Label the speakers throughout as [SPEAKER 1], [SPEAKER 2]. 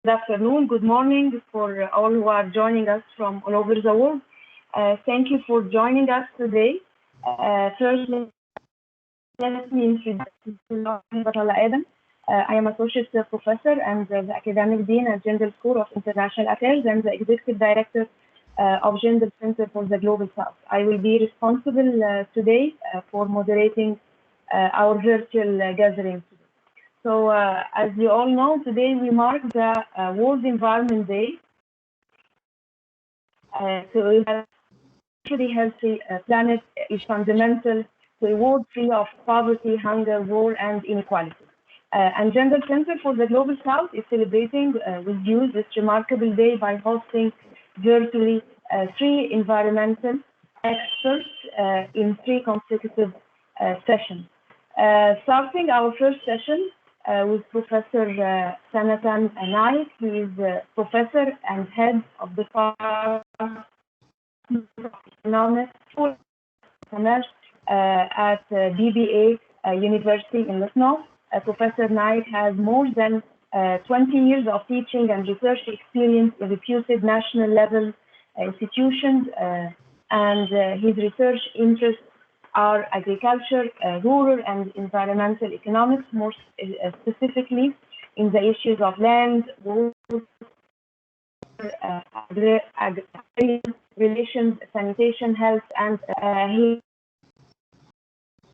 [SPEAKER 1] afternoon, good morning for all who are joining us from all over the world. Thank you for joining us today. First, let me introduce myself. Batala Adam. I am Associate Professor and the Academic Dean at Jindal School of International Affairs and the Executive Director of Jindal Center for the Global South. I will be responsible today for moderating our virtual gathering. So, as you all know, today we mark the World Environment Day. So we have a healthy planet is fundamental to a world free of poverty, hunger, war, and inequality. And Jindal Center for the Global South is celebrating with you this remarkable day by hosting virtually 3 environmental experts in 3 consecutive sessions. Starting our first session with Professor Sanatan Naik, who is Professor and Head of the Department of Economics Commerce at BBA University in Lucknow. Professor Naik has more than 20 years of teaching and research experience in reputed national level institutions, and his research interests are agriculture, rural and environmental economics, more specifically in the issues of land, water, relations, sanitation, health, and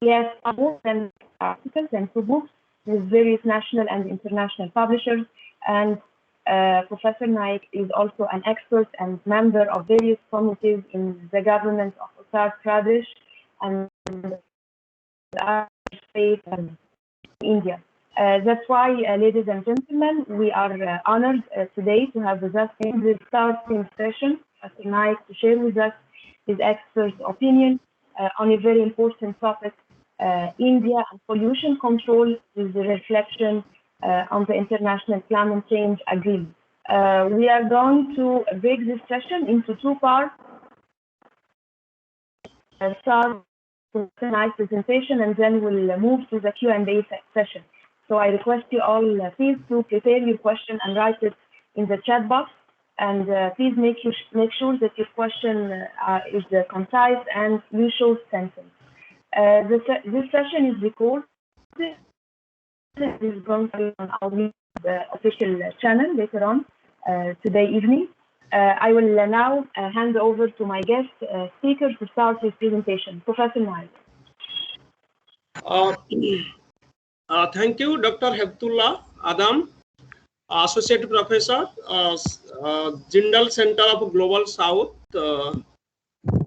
[SPEAKER 1] he has more than articles and 2 books with various national and international publishers, and Professor Naik is also an expert and member of various committees in the government of Uttar Pradesh and state in India. That's why, ladies and gentlemen, we are honored today to have with us in this starting session Professor Naik to share with us his expert opinion on a very important topic, India and pollution control, with the reflection on the International Climate Change Agreement. We are going to break this session into 2 parts. Start with tonight's presentation, and then we'll move to the Q&A session. So I request you all, please, to prepare your question and write it in the chat box. And please make sure that your question is concise and you show sentence. This session is recorded. This is going to be on our official channel later on today evening. I will now hand over to my guest speaker to start his presentation. Professor Naik.
[SPEAKER 2] Thank you, Dr. Hebtullah Adam, Associate Professor, Jindal Center of Global South,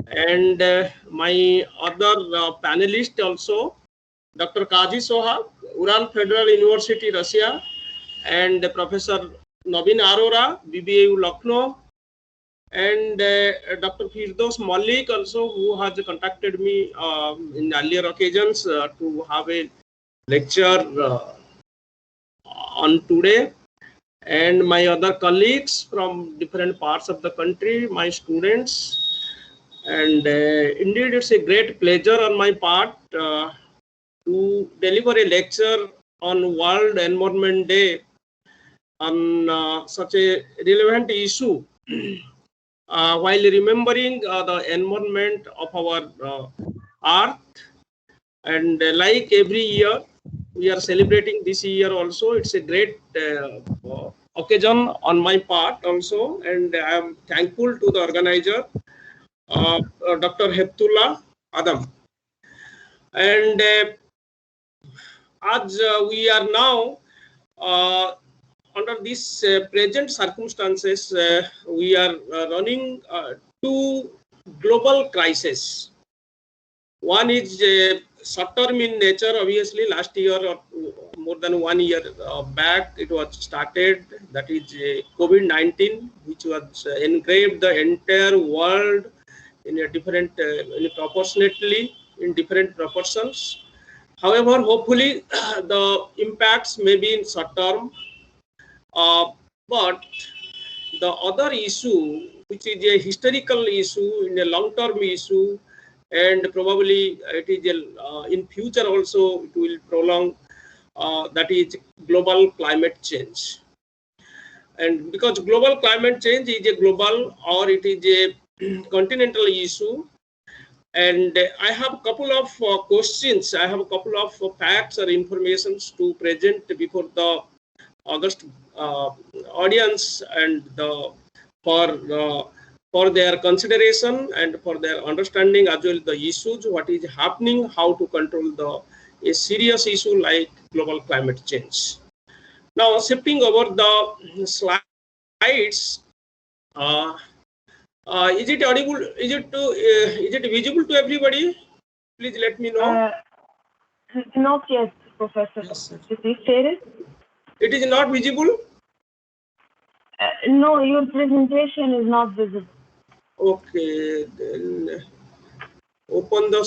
[SPEAKER 2] and my other panelist also, Dr. Kazi Sohag, Ural Federal University, Russia, and Professor Naveen Arora, BBAU Lucknow, and Dr. Firdaus Malik also, who has contacted me in earlier occasions to have a lecture on today, and my other colleagues from different parts of the country, my students. And indeed, it's a great pleasure on my part to deliver a lecture on World Environment Day on such a relevant issue, while remembering the environment of our earth. And like every year, we are celebrating this year also. It's a great occasion on my part also, and I am thankful to the organizer, Dr. Hebtullah Adam. And as we are now under these present circumstances, we are running 2 global crises. One is short-term in nature. Obviously, last year or more than 1 year back, it was started. That is COVID-19, which was engraved the entire world in a different, proportionately in different proportions. However, hopefully, the impacts may be in short term. But the other issue, which is a historical issue, in a long-term issue, and probably it is in future also it will prolong, that is global climate change. And because global climate change is a global or it is a continental issue, and I have a couple of questions. I have a couple of facts or informations to present before the August audience and for their consideration and for their understanding as well the issues, what is happening, how to control a serious issue like global climate change. Now shifting over the slides, is it audible? Is it visible to everybody? Please let me know.
[SPEAKER 1] Not yet, Professor.
[SPEAKER 2] Yes, sir.
[SPEAKER 1] Please share it.
[SPEAKER 2] It is not visible.
[SPEAKER 1] No, your presentation is not visible.
[SPEAKER 2] Okay, then open the.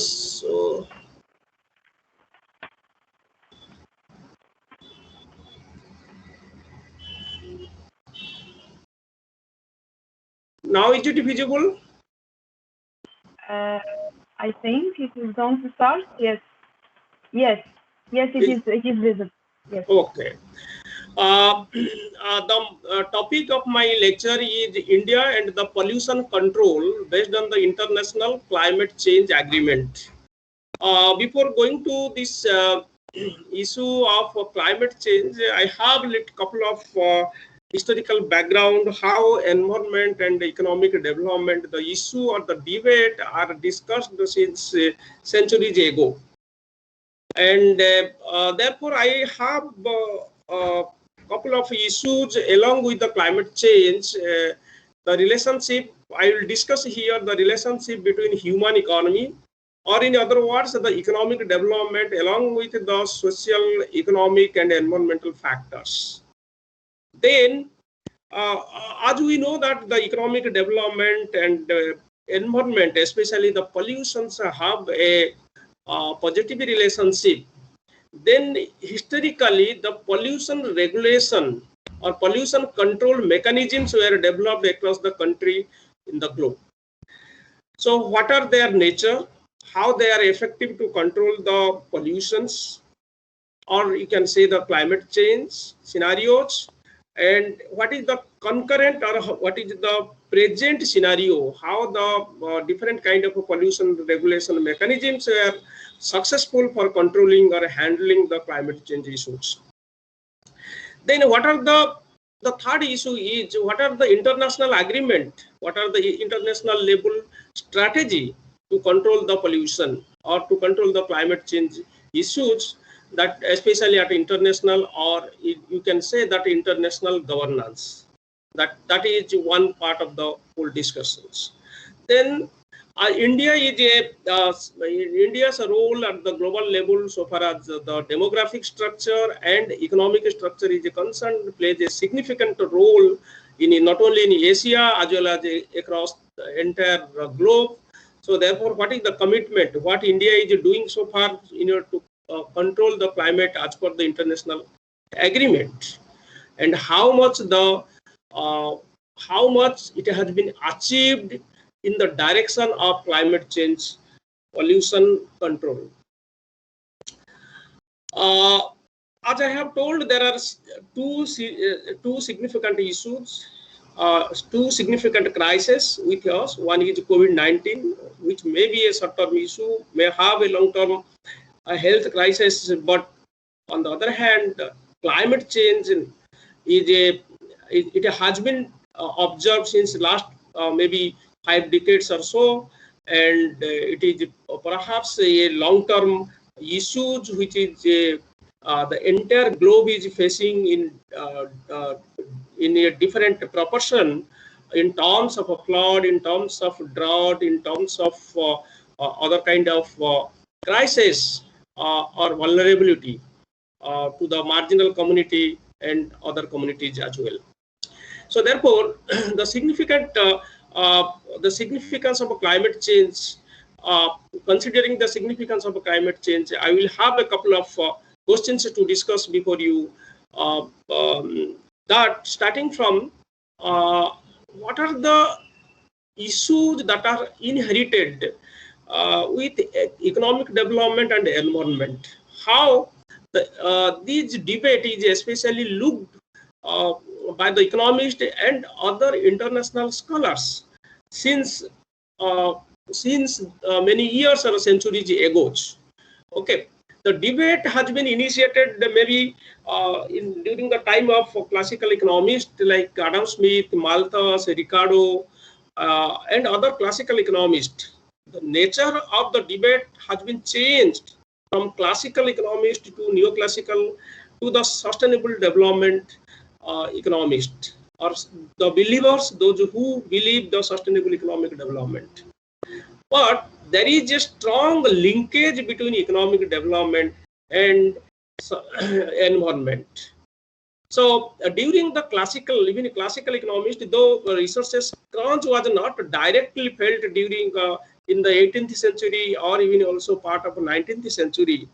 [SPEAKER 2] Now is it visible?
[SPEAKER 1] I think it is going to start. Yes. It is visible. Yes.
[SPEAKER 2] Okay. The topic of my lecture is India and the pollution control based on the International Climate Change Agreement. Before going to this issue of climate change, I have a couple of historical background, how environment and economic development, the issue or the debate are discussed since centuries ago. And therefore, I have a couple of issues along with the climate change. The relationship, I will discuss here the relationship between human economy, or in other words, the economic development along with the social, economic and environmental factors. Then, as we know that the economic development and environment, especially the pollutions, have a positive relationship. Then historically, the pollution regulation or pollution control mechanisms were developed across the country in the globe. So what are their nature, how they are effective to control the pollutions, or you can say the climate change scenarios, and what is the concurrent or what is the present scenario, how the different kind of pollution regulation mechanisms were successful for controlling or handling the climate change issues. Then what are the third issue is what are the international agreement, what are the international level strategy to control the pollution or to control the climate change issues, that especially at international, or you can say that international governance. That is one part of the whole discussions. Then India is India's role at the global level so far as the demographic structure and economic structure is concerned plays a significant role in not only in Asia as well as across the entire globe. So therefore, what is the commitment? What India is doing so far in order to control the climate as per the international agreement, and how much it has been achieved in the direction of climate change pollution control. As I have told, there are two significant issues, two significant crises with us. One is COVID-19, which may be a short-term issue, may have a long-term health crisis, but on the other hand, climate change it has been observed since last maybe 5 decades or so, and it is perhaps a long-term issue which is the entire globe is facing in a different proportion in terms of a flood, in terms of drought, in terms of other kind of crisis or vulnerability to the marginal community and other communities as well. So therefore, the significance of climate change, considering the significance of climate change, I will have a couple of questions to discuss before you. That starting from what are the issues that are inherited with economic development and environment? How these debate is especially looked by the economists and other international scholars since many years or centuries ago. Okay, the debate has been initiated maybe during the time of classical economists like Adam Smith, Malthus, Ricardo, and other classical economists. The nature of the debate has been changed from classical economist to neoclassical to the sustainable development economist, or the believers, those who believe the sustainable economic development. But there is a strong linkage between economic development and environment. So during the even classical economists, though resources crunch was not directly felt during in the 18th century or even also part of the 19th century,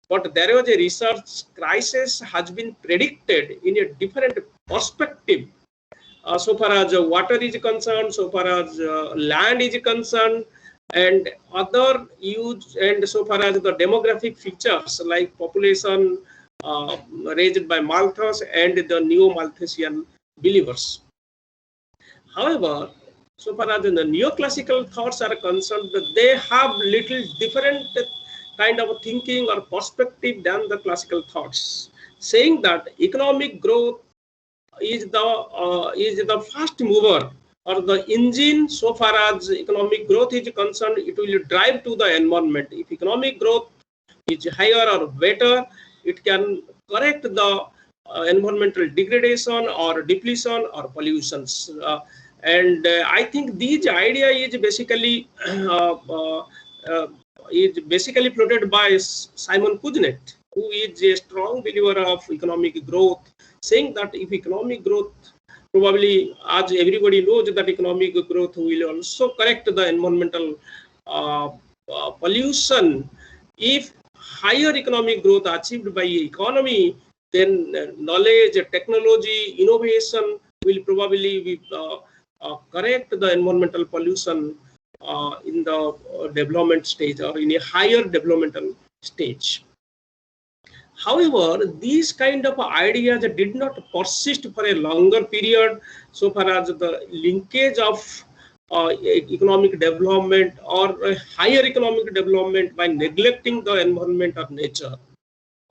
[SPEAKER 2] but there was a research crisis has been predicted in a different perspective. So far as water is concerned, so far as land is concerned, and other huge, and so far as the demographic features like population raised by Malthus and the neo-Malthusian believers. However, so far as the neoclassical thoughts are concerned, they have little different kind of thinking or perspective than the classical thoughts, saying that economic growth is the fast mover or the engine. So far as economic growth is concerned, it will drive to the environment. If economic growth is higher or better, it can correct the environmental degradation or depletion or pollutions. And I think this idea is basically floated by Simon Kuznets, who is a strong believer of economic growth, saying that if economic growth, probably as everybody knows that economic growth will also correct the environmental pollution. If higher economic growth achieved by economy, then knowledge, technology, innovation will probably be correct the environmental pollution in the development stage or in a higher developmental stage. However, these kind of ideas did not persist for a longer period so far as the linkage of economic development or higher economic development by neglecting the environment or nature.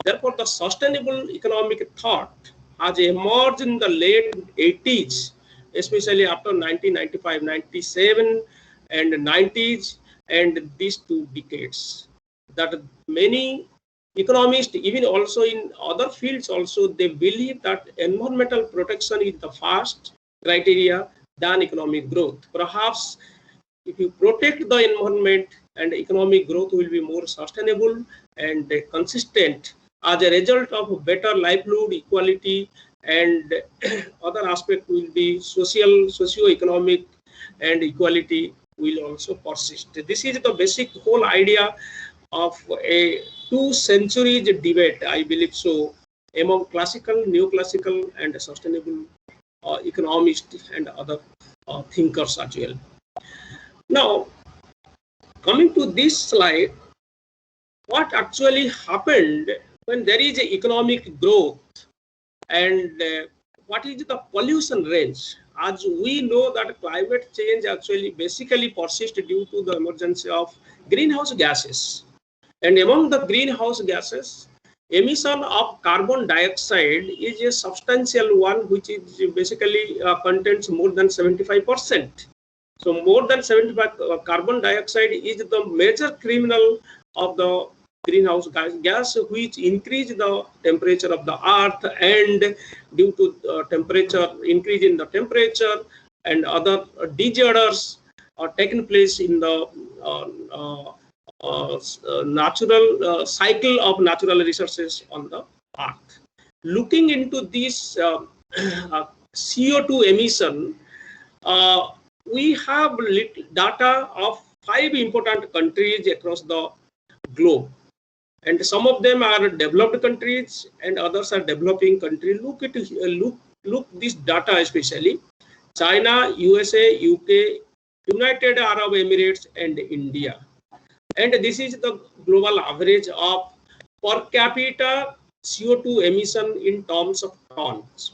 [SPEAKER 2] Therefore, the sustainable economic thought has emerged in the late 80s, especially after 1995, 97 and 90s, and these 2 decades. That many economists, even also in other fields also, they believe that environmental protection is the first criteria than economic growth. Perhaps if you protect the environment, and economic growth will be more sustainable and consistent as a result of better livelihood, equality, and other aspect will be socio-economic, and equality will also persist. This is the basic whole idea of a 2 centuries debate, I believe so, among classical, neoclassical, and sustainable economists and other thinkers as well. Now, coming to this slide, what actually happened when there is a economic growth, and what is the pollution range? As we know that climate change actually basically persists due to the emergence of greenhouse gases. And among the greenhouse gases, emission of carbon dioxide is a substantial one, which is basically contains more than 75%. So more than 75 carbon dioxide is the major criminal of the greenhouse gas, which increase the temperature of the earth, and due to temperature increase in the temperature and other disorders are taking place in the natural cycle of natural resources on the earth. Looking into this CO2 emission, we have data of 5 important countries across the globe, and some of them are developed countries and others are developing countries. Look this data, especially China, USA, UK, United Arab Emirates, and India. And this is the global average of per capita CO2 emission in terms of tons.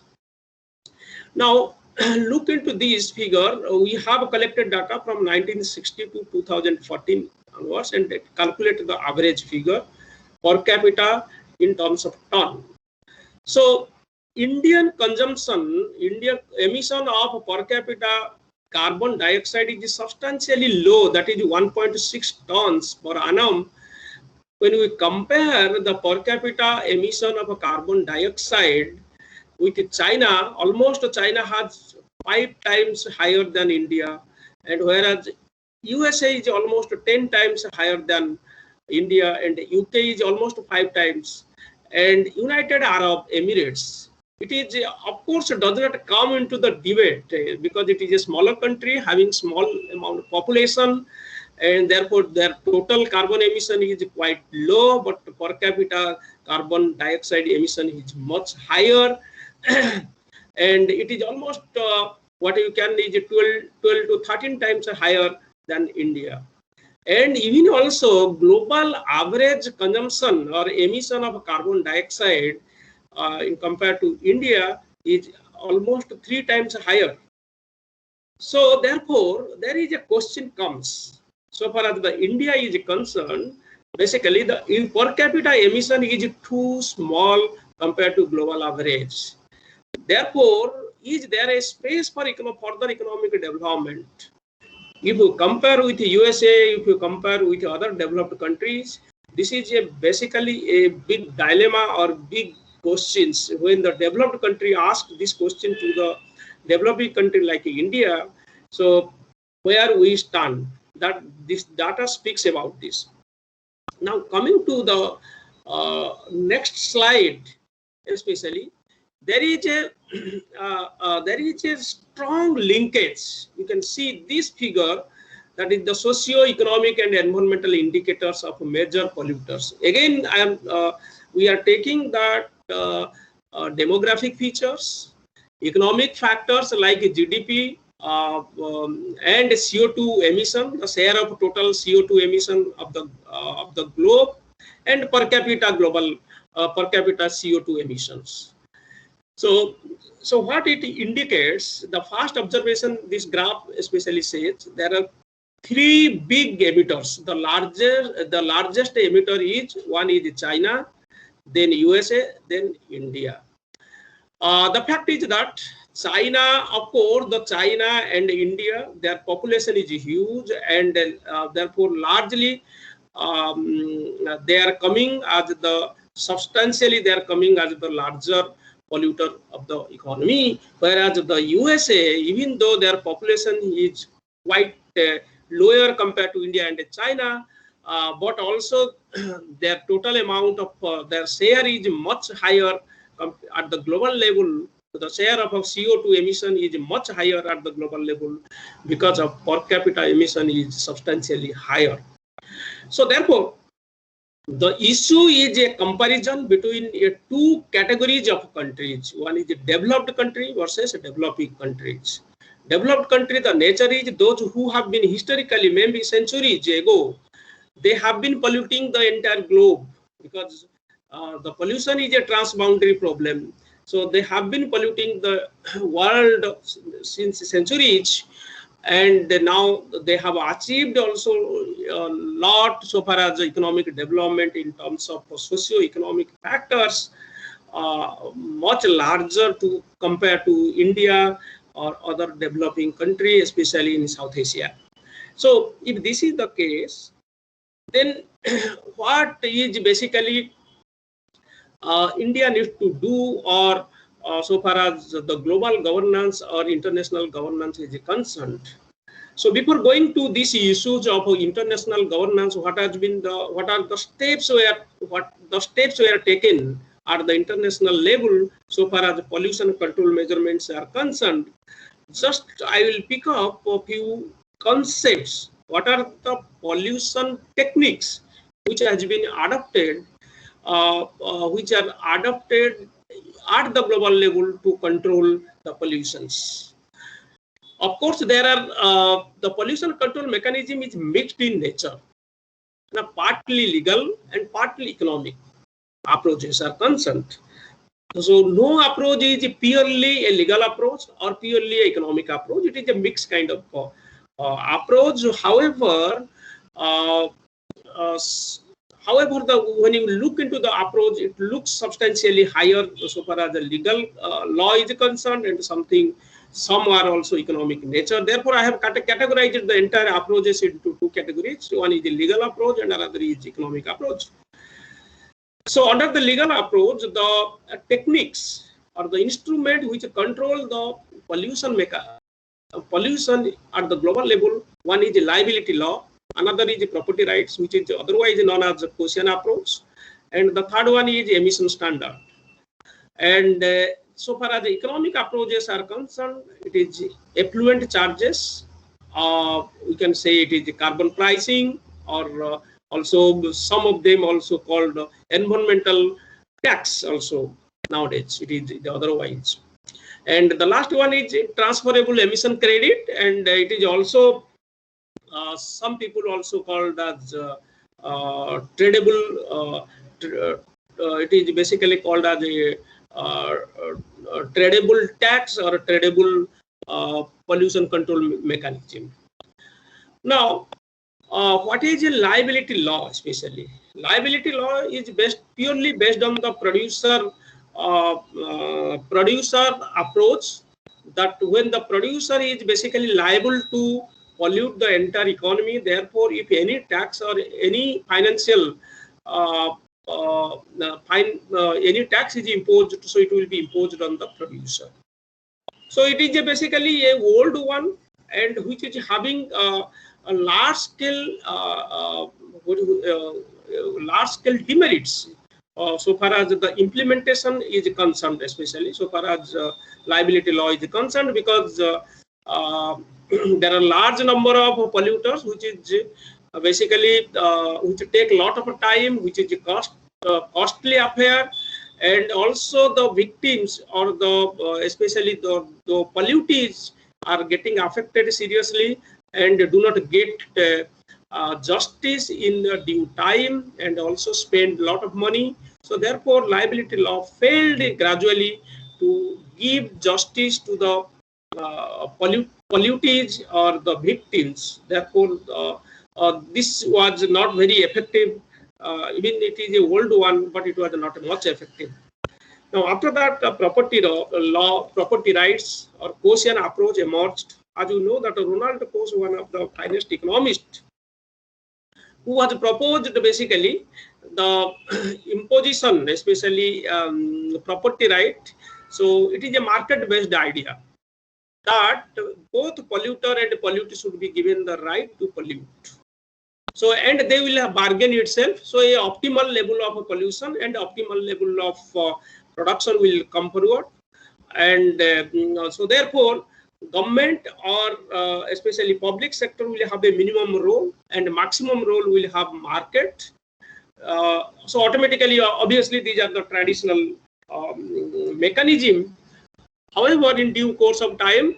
[SPEAKER 2] Now, look into this figure. We have collected data from 1960 to 2014 onwards and calculated the average figure per capita in terms of ton. So, Indian consumption, Indian emission of per capita carbon dioxide is substantially low, that is 1.6 tons per annum. When we compare the per capita emission of carbon dioxide with China, almost China has 5 times higher than India, and whereas USA is almost 10 times higher than India, and UK is almost 5 times, and United Arab Emirates. It is, of course, does not come into the debate because it is a smaller country having small amount of population, and therefore their total carbon emission is quite low, but per capita carbon dioxide emission is much higher. And it is almost what you can is 12 to 13 times higher than India. And even also global average consumption or emission of carbon dioxide in compared to India is almost 3 times higher. So therefore, there is a question comes. So far as the India is concerned, basically the per capita emission is too small compared to global average. Therefore, is there a space for further economic development? If you compare with USA, if you compare with other developed countries, this is basically a big dilemma or big questions. When the developed country asks this question to the developing country like India, so where we stand, that this data speaks about this. Now coming to the next slide, especially, there is a strong linkage. You can see this figure, that is the socio-economic and environmental indicators of major polluters. Again, we are taking that demographic features, economic factors like GDP and CO2 emission, the share of total CO2 emission of the globe, and per capita global per capita CO2 emissions. So what it indicates, the first observation this graph especially says, there are 3 big emitters. The largest emitter is, one is China, then USA, then India. The fact is that China, of course, the China and India, their population is huge, and therefore largely they are coming as the substantially they are coming as the larger polluter of the economy, whereas the USA, even though their population is quite lower compared to India and China, but also their total amount of their share is much higher at the global level. The share of CO2 emission is much higher at the global level because of per capita emission is substantially higher. So therefore, the issue is a comparison between 2 categories of countries. One is a developed country versus developing countries. Developed country, the nature is those who have been historically, maybe centuries ago, they have been polluting the entire globe because the pollution is a transboundary problem. So they have been polluting the world since centuries, and now they have achieved also a lot so far as economic development in terms of socio-economic factors, much larger to compare to India or other developing countries, especially in South Asia. So if this is the case, then what is basically India needs to do, or so far as the global governance or international governance is concerned. So before going to these issues of international governance, what are the steps were taken at the international level so far as pollution control measurements are concerned? Just I will pick up a few concepts. What are the pollution techniques which has been adopted, which are adopted at the global level to control the pollutions? Of course, there are the pollution control mechanism is mixed in nature. Now, partly legal and partly economic approaches are concerned. So no approach is purely a legal approach or purely an economic approach. It is a mixed kind of approach. However, uh, uh, however, when you look into the approach, it looks substantially higher so far as the legal law is concerned, and some are also economic in nature. Therefore, I have categorized the entire approaches into two categories. One is the legal approach and another is economic approach. So under the legal approach, the techniques or the instrument which control the pollution at the global level, one is the liability law, another is the property rights, which is otherwise known as the Gaussian approach, and the third one is the emission standard. And so far as the economic approaches are concerned, it is effluent charges, we can say it is the carbon pricing, or also some of them also called environmental tax also nowadays, it is the otherwise. And the last one is transferable emission credit, and it is also some people also called as tradable, it is basically called as a tradable tax or a tradable pollution control mechanism. Now, what is a liability law? Especially liability law is purely based on the producer approach, that when the producer is basically liable to pollute the entire economy, therefore if any tax or any financial any tax is imposed, so it will be imposed on the producer. So it is basically a old one, and which is having a large scale demerits so far as the implementation is concerned, especially so far as liability law is concerned, because there are large number of polluters which is basically which take a lot of time, which is costly affair, and also the victims or the especially the pollutees are getting affected seriously and do not get justice in due time, and also spend a lot of money. So therefore liability law failed gradually to give justice to the pollutees or the victims. Therefore this was not very effective. Even it is a old one, but it was not much effective. Now after that, property law, property rights or Gaussian approach emerged. As you know that Ronald Coase, one of the finest economists, who has proposed basically the imposition, especially property right. So it is a market-based idea that both polluter and polluter should be given the right to pollute. So, and they will have bargain itself. So a optimal level of pollution and optimal level of production will come forward. And so therefore, government or especially public sector will have a minimum role, and maximum role will have market. So automatically, obviously, these are the traditional mechanism. However, in due course of time,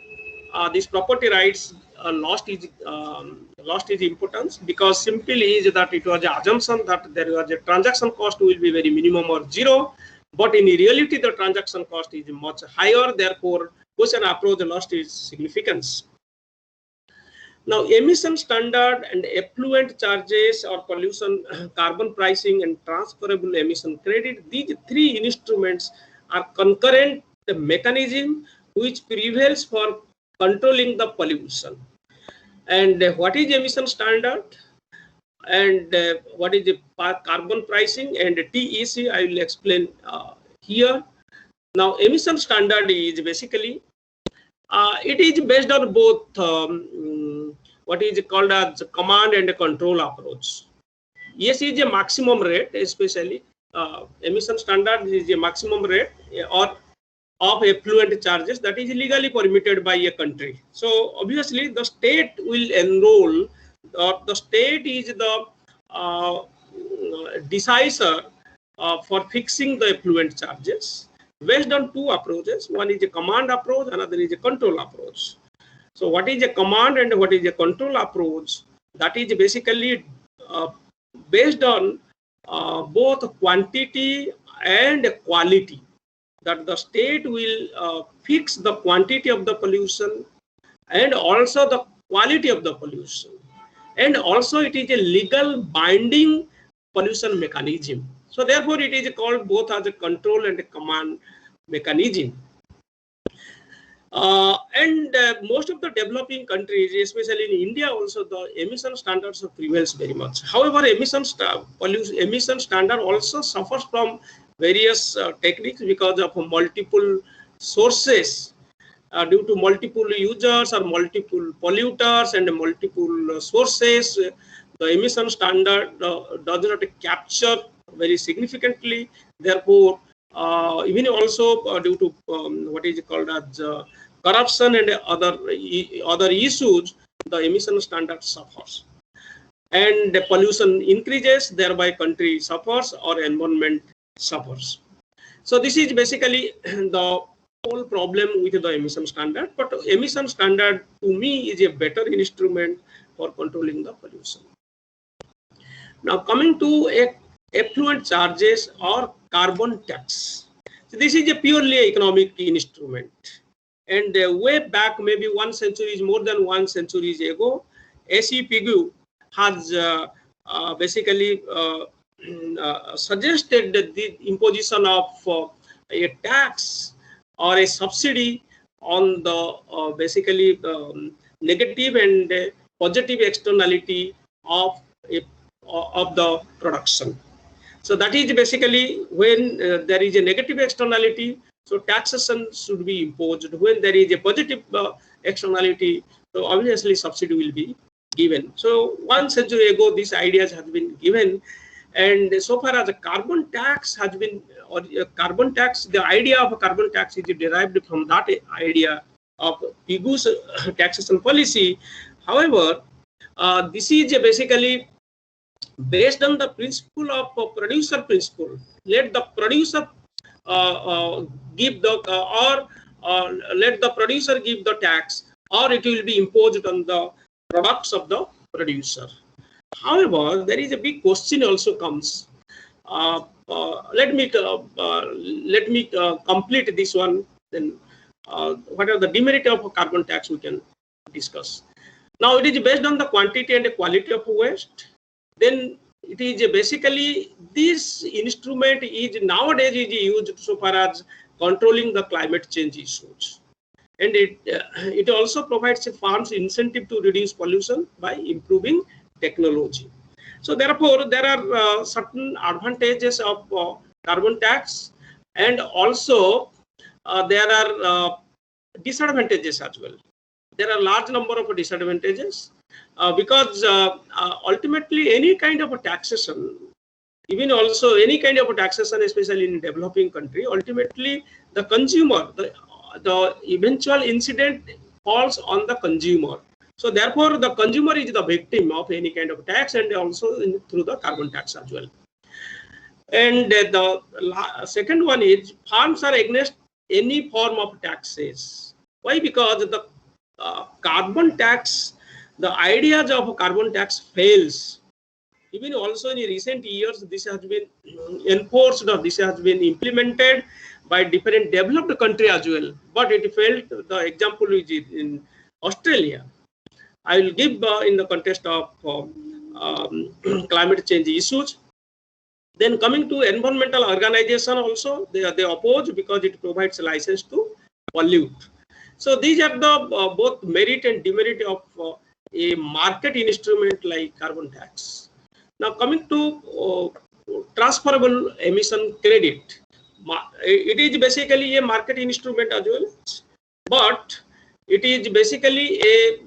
[SPEAKER 2] these property rights lost its importance, because simply is that it was an assumption that there was a transaction cost will be very minimum or zero, but in reality the transaction cost is much higher. Therefore, Gaussian approach lost its significance. Now, emission standard and effluent charges or pollution, carbon pricing and transferable emission credit, these three instruments are concurrent mechanism which prevails for controlling the pollution. And what is emission standard and what is the carbon pricing and TEC, I will explain here. Now, emission standard is basically it is based on both what is called as command and control approach. Yes, is a maximum rate, especially emission standard is a maximum rate or of effluent charges that is legally permitted by a country. So obviously the state will enroll, or the state is the decisor for fixing the effluent charges based on two approaches. One is a command approach, another is a control approach. So what is a command and what is a control approach? That is basically based on both quantity and quality. that the state will fix the quantity of the pollution and also the quality of the pollution, and also it is a legal binding pollution mechanism. So therefore it is called both as a control and a command mechanism. Most of the developing countries, especially in India also, the emission standards prevails very much. However, emission standard also suffers from various techniques because of multiple sources, due to multiple users or multiple polluters and multiple sources. The emission standard does not capture very significantly. Therefore, even also due to what is called as corruption and other issues, the emission standard suffers, and the pollution increases, thereby country suffers or environment suffers. So this is basically the whole problem with the emission standard. But emission standard to me is a better instrument for controlling the pollution. Now coming to effluent charges or carbon tax. So this is a purely economic instrument, and way back, maybe 1 century, more than 1 century ago, A.C. Pigou has basically suggested the imposition of a tax or a subsidy on the basically negative and positive externality of the production. So that is basically when there is a negative externality, so taxation should be imposed. When there is a positive externality, so obviously subsidy will be given. So 1 century ago, these ideas have been given, and so far as a carbon tax has been, or carbon tax, the idea of a carbon tax is derived from that idea of Pigou's taxation policy. However, this is basically based on the principle of producer principle. Let the producer give the let the producer give the tax, or it will be imposed on the products of the producer. However, there is a big question also comes. Let me complete this one. Then, what are the demerit of a carbon tax we can discuss. Now, it is based on the quantity and the quality of waste. Then it is basically, this instrument is nowadays used so far as controlling the climate change issues, and it also provides a firm's incentive to reduce pollution by improving technology. So therefore, there are certain advantages of carbon tax, and also there are disadvantages as well. There are large number of disadvantages. Because ultimately any kind of a taxation, even also any kind of a taxation, especially in developing country, ultimately the consumer, the eventual incident falls on the consumer. So therefore, the consumer is the victim of any kind of tax, and also through the carbon tax as well. And the second one is, farms are against any form of taxes. Why? Because the carbon tax, the ideas of a carbon tax fails. Even also in recent years, this has been enforced, or this has been implemented by different developed countries as well, but it failed. The example is in Australia. I will give in the context of climate change issues. Then coming to environmental organization also, they oppose because it provides a license to pollute. So these are the both merit and demerit of a market instrument like carbon tax. Now coming to transferable emission credit, it is basically a market instrument as well, but it is basically a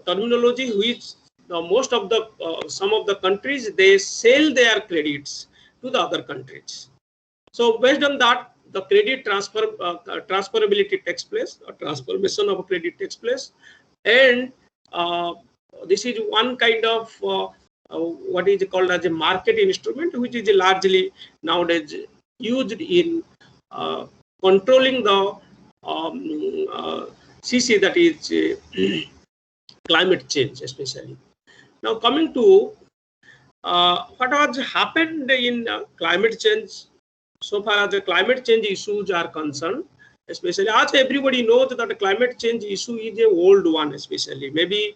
[SPEAKER 2] terminology which most of the some of the countries, they sell their credits to the other countries. So based on that, the credit transferability takes place, or transformation of a credit takes place, and this is one kind of what is called as a market instrument, which is largely nowadays used in controlling the CC, that is climate change especially. Now coming to what has happened in climate change so far as the climate change issues are concerned, especially as everybody knows that the climate change issue is a old one, especially maybe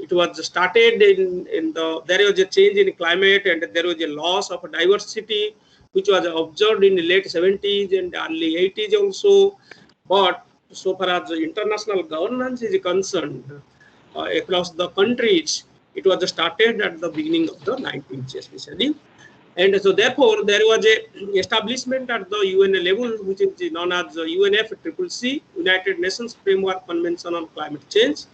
[SPEAKER 2] it was started in the, there was a change in climate and there was a loss of diversity which was observed in the late 70s and early 80s also. But so far as the international governance is concerned, across the countries, it was started at the beginning of the 19th especially. And so therefore there was a establishment at the UN level which is known as the UNFCCC, United Nations Framework Convention on Climate Change,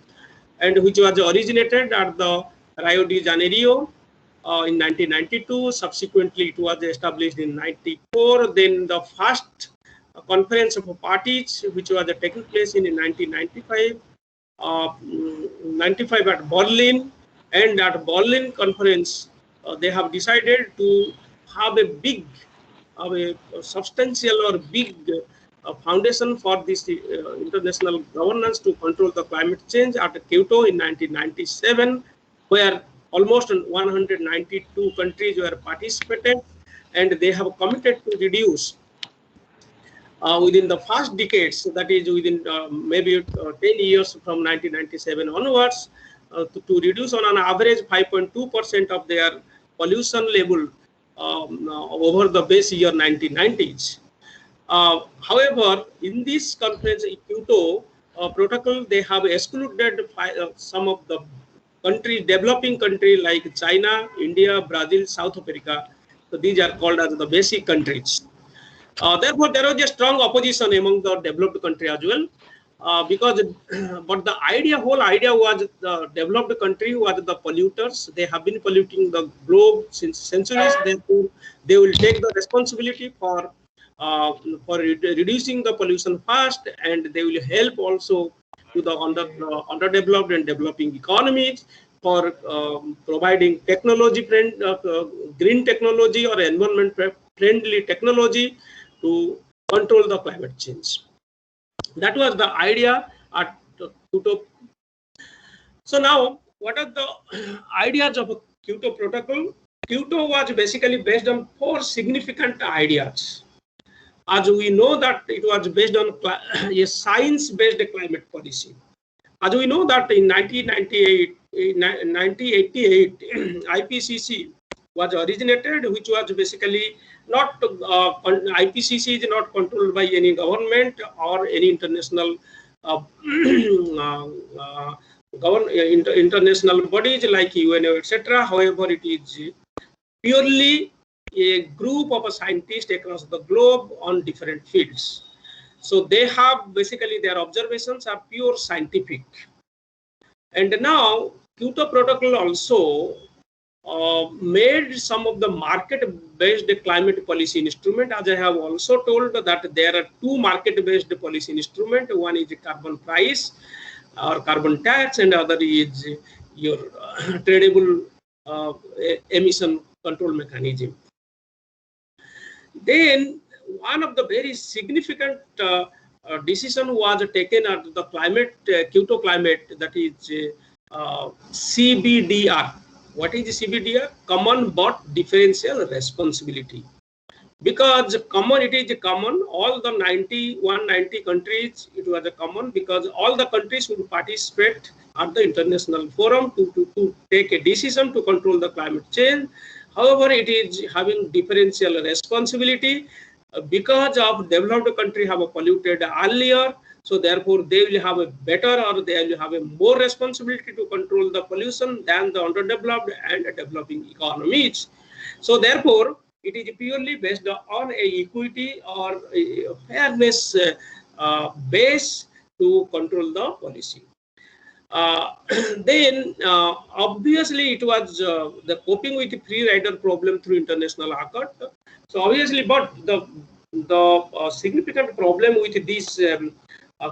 [SPEAKER 2] and which was originated at the Rio de Janeiro in 1992. Subsequently it was established in 94. Then the first conference of parties which was taking place in 1995 95 at Berlin, and at Berlin conference they have decided to have a big, a substantial or big foundation for this international governance to control the climate change at Kyoto in 1997, where almost 192 countries were participated, and they have committed to reduce within the first decades, so that is within maybe 10 years from 1997 onwards, to reduce on an average 5.2% of their pollution level over the base year 1990s. However, in this conference in Kyoto protocol, they have excluded some of the countries, developing countries like China, India, Brazil, South Africa. So these are called as the basic countries. Therefore, there was a strong opposition among the developed country as well, because but the whole idea was the developed country was the polluters. They have been polluting the globe since centuries. Therefore, they will take the responsibility for reducing the pollution first, and they will help also to the underdeveloped and developing economies for providing technology green technology or environment friendly technology to control the climate change. That was the idea at Kyoto. So now, what are the ideas of a Kyoto Protocol? Kyoto was basically based on 4 significant ideas. As we know that it was based on a science-based climate policy. As we know that in 1988, IPCC was originated, which was basically not IPCC is not controlled by any government or any international international bodies like UNO, etc. However, it is purely a group of scientists across the globe on different fields. So they have basically their observations are pure scientific. And now Kyoto Protocol also made some of the market-based climate policy instrument. As I have also told that there are 2 market-based policy instruments. One is carbon price or carbon tax, and other is your tradable emission control mechanism. Then one of the very significant decision was taken at the climate Kyoto climate, that is CBDR. What is CBDR? Common but differential responsibility. Because common, it is common, all the 190 countries, it was a common, because all the countries would participate at the international forum to take a decision to control the climate change. However, it is having differential responsibility because of developed country have polluted earlier. So therefore, they will have a better, or they will have a more responsibility to control the pollution than the underdeveloped and developing economies. So therefore, it is purely based on a equity or a fairness base to control the policy. Then obviously it was the coping with the free rider problem through international accord. So obviously, but the significant problem with this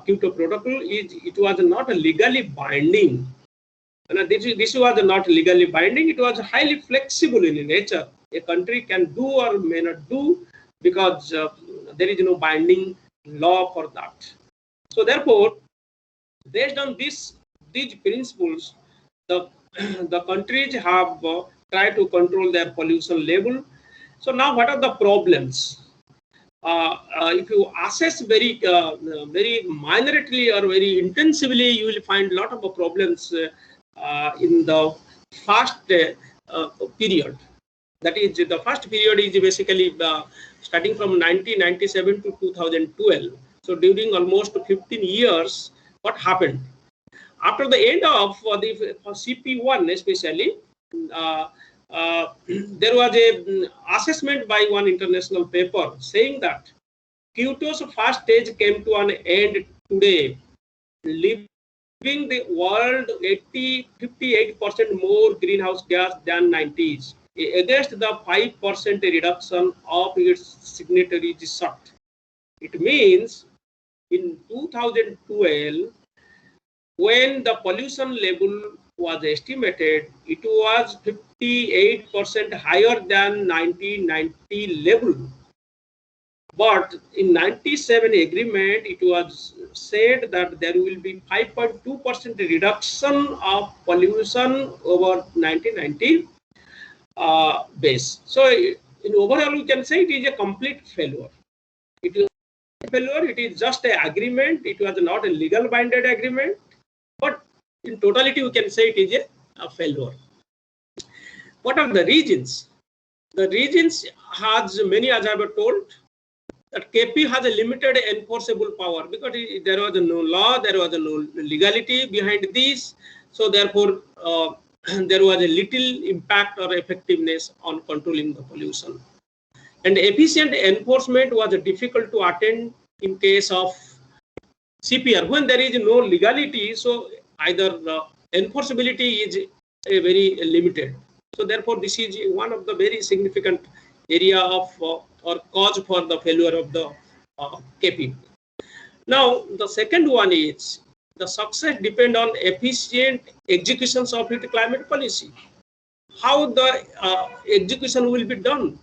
[SPEAKER 2] Kyoto Protocol is it was not legally binding. And this was not legally binding. It was highly flexible in nature. A country can do or may not do because there is no binding law for that. So therefore, based on these principles, the countries have tried to control their pollution level, So now what are the problems? If you assess very minorly or very intensively, you will find a lot of problems in the first period. That is, the first period is basically starting from 1997 to 2012. So during almost 15 years, what happened? After the end of the CP1 especially, there was a assessment by one international paper saying that Kyoto's first stage came to an end today, leaving the world 58% more greenhouse gas than 90s, against the 5% reduction of its signatories sought. It means in 2012, when the pollution level was estimated, it was 58% higher than 1990 level. But in 97 agreement, it was said that there will be 5.2% reduction of pollution over 1990 base. So in overall, we can say it is a complete failure. It is a failure. It is just an agreement. It was not a legal binded agreement. But in totality, we can say it is a failure. What are the reasons? The reasons has many, as I have told, that KP has a limited enforceable power because there was no law, there was no legality behind this. So therefore, there was a little impact or effectiveness on controlling the pollution. And efficient enforcement was difficult to attain in case of CPR. When there is no legality, so either enforceability is very limited. So therefore, this is one of the very significant area of or cause for the failure of the KP. Now, the second one is the success depend on efficient executions of its climate policy. How the execution will be done?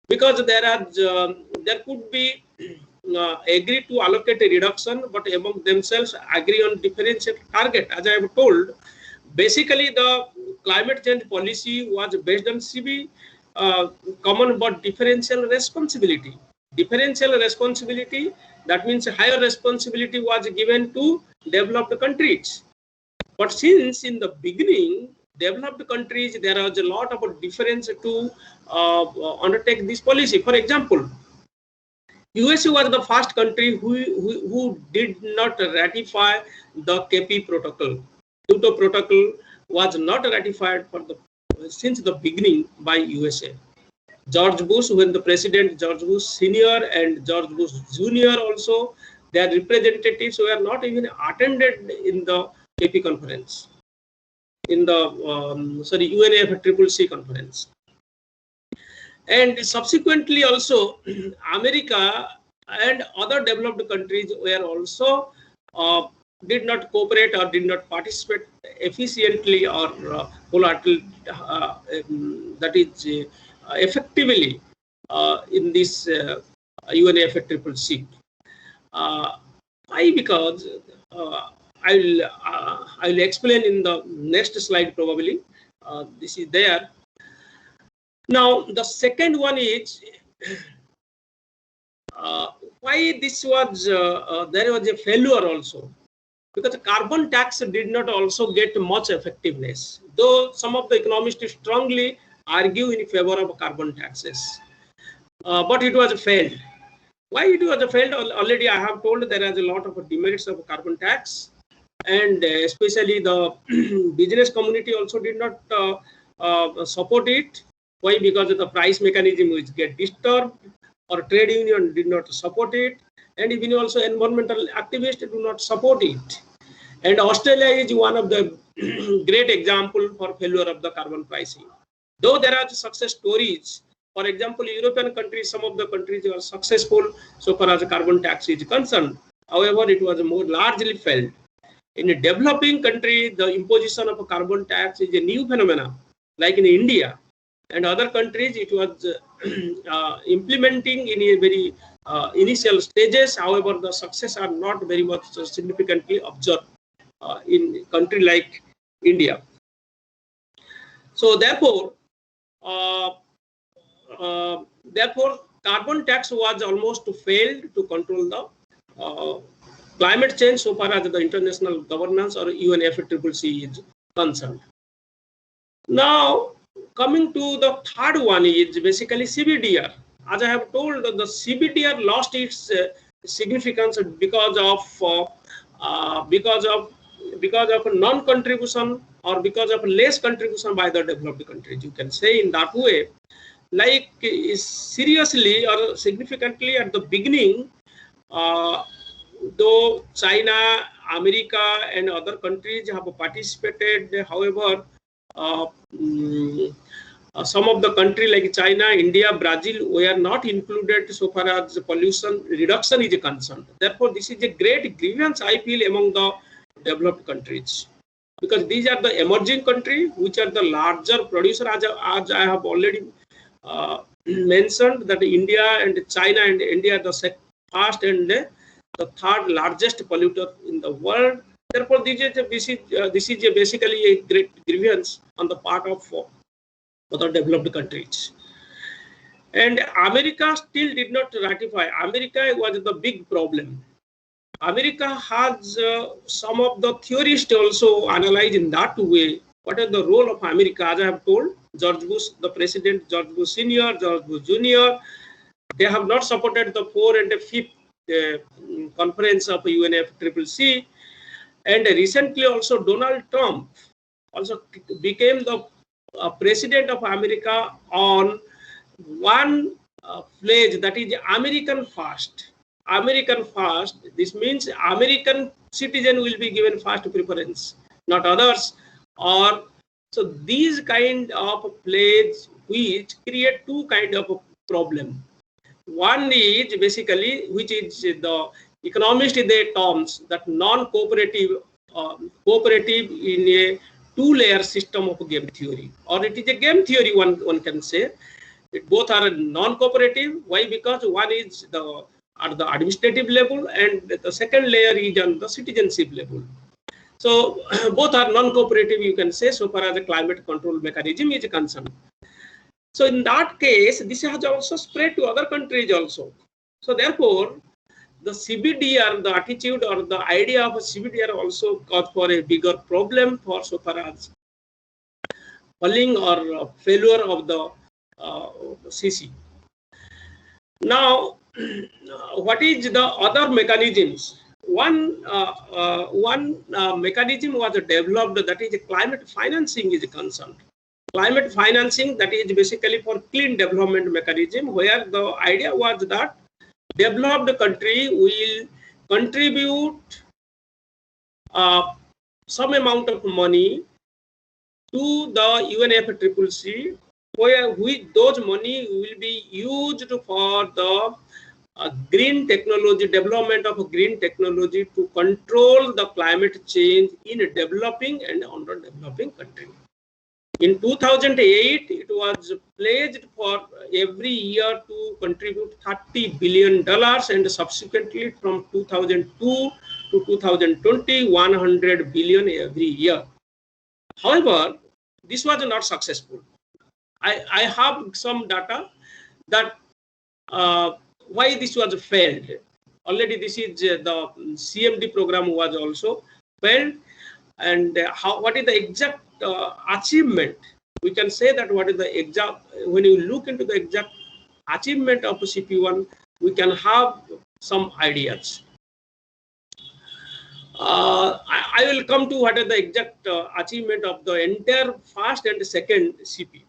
[SPEAKER 2] Because there could be agree to allocate a reduction, but among themselves agree on differential target. As I have told, basically the climate change policy was based on CB, common but differential responsibility. Differential responsibility, that means higher responsibility was given to developed countries. But since in the beginning, developed countries, there was a lot of difference to undertake this policy. For example, USA was the first country who did not ratify the KP protocol. Kyoto protocol was not ratified since the beginning by USA. George Bush, when the president George Bush Senior and George Bush Junior also, their representatives were not even attended in the KP conference, in the UNFCCC conference. And subsequently also, America and other developed countries were also did not cooperate or did not participate efficiently or wholeheartedly, that is effectively in this UNFCCC. Why? Because I will explain in the next slide probably. This is there. Now the second one is why this was there was a failure also, because carbon tax did not also get much effectiveness, though some of the economists strongly argue in favor of carbon taxes, but it was failed. Why it was failed? Already I have told there is a lot of demerits of carbon tax, and especially the business community also did not support it. Why? Because the price mechanism will get disturbed, or trade union did not support it, and even also environmental activists do not support it. And Australia is one of the great example for failure of the carbon pricing. Though there are success stories, for example, European countries, some of the countries are successful so far as the carbon tax is concerned. However, it was more largely failed. In a developing country, the imposition of a carbon tax is a new phenomenon, like in India and other countries. It was implementing in a very initial stages. However, the success are not very much significantly observed in a country like India. So therefore, therefore, carbon tax was almost failed to control the climate change so far as the international governance or UNFCCC is concerned. Now, coming to the third one is basically CBDR. As I have told, the CBDR lost its significance because of non-contribution or because of less contribution by the developed countries. You can say in that way, like seriously or significantly at the beginning, though China, America, and other countries have participated, however, some of the countries like China, India, Brazil were not included so far as pollution reduction is concerned. Therefore, this is a great grievance I feel among the developed countries, because these are the emerging countries which are the larger producer, as I have already mentioned, that India and China and India are the first and the third largest polluter in the world. Therefore, this is basically a great grievance on the part of other developed countries. And America still did not ratify. America was the big problem. America has some of the theorists also analyzed in that way. What is the role of America? As I have told, George Bush, the president, George Bush Senior, George Bush Junior, they have not supported the 4th and 5th conference of UNFCCC. And recently also Donald Trump also became the president of America on one pledge, that is American first. American first. This means American citizen will be given first preference, not others. Or so these kind of pledge which create two kind of problem. One is basically, which is the economists they terms that non-cooperative cooperative in a two-layer system of game theory, or it is a game theory, one can say. Both are non-cooperative. Why? Because one is at the administrative level and the second layer is on the citizenship level. So both are non-cooperative, you can say, so far as the climate control mechanism is concerned. So in that case, this has also spread to other countries also. So therefore, the CBDR, the attitude or the idea of a CBDR also caused for a bigger problem for so far as falling or failure of the CC. Now, what is the other mechanisms? One mechanism was developed, that is climate financing is concerned. Climate financing, that is basically for clean development mechanism, where the idea was that developed country will contribute some amount of money to the UNFCCC, where those money will be used for the green technology, development of green technology to control the climate change in developing and underdeveloping countries. In 2008, it was pledged for every year to contribute $30 billion, and subsequently from 2002 to 2020, 100 billion every year. However, this was not successful. I have some data that why this was failed. Already this is the CMD program was also failed, and what is the exact achievement? We can say that what is the exact, when you look into the exact achievement of CP1, we can have some ideas. I will come to what is the exact achievement of the entire first and second CP.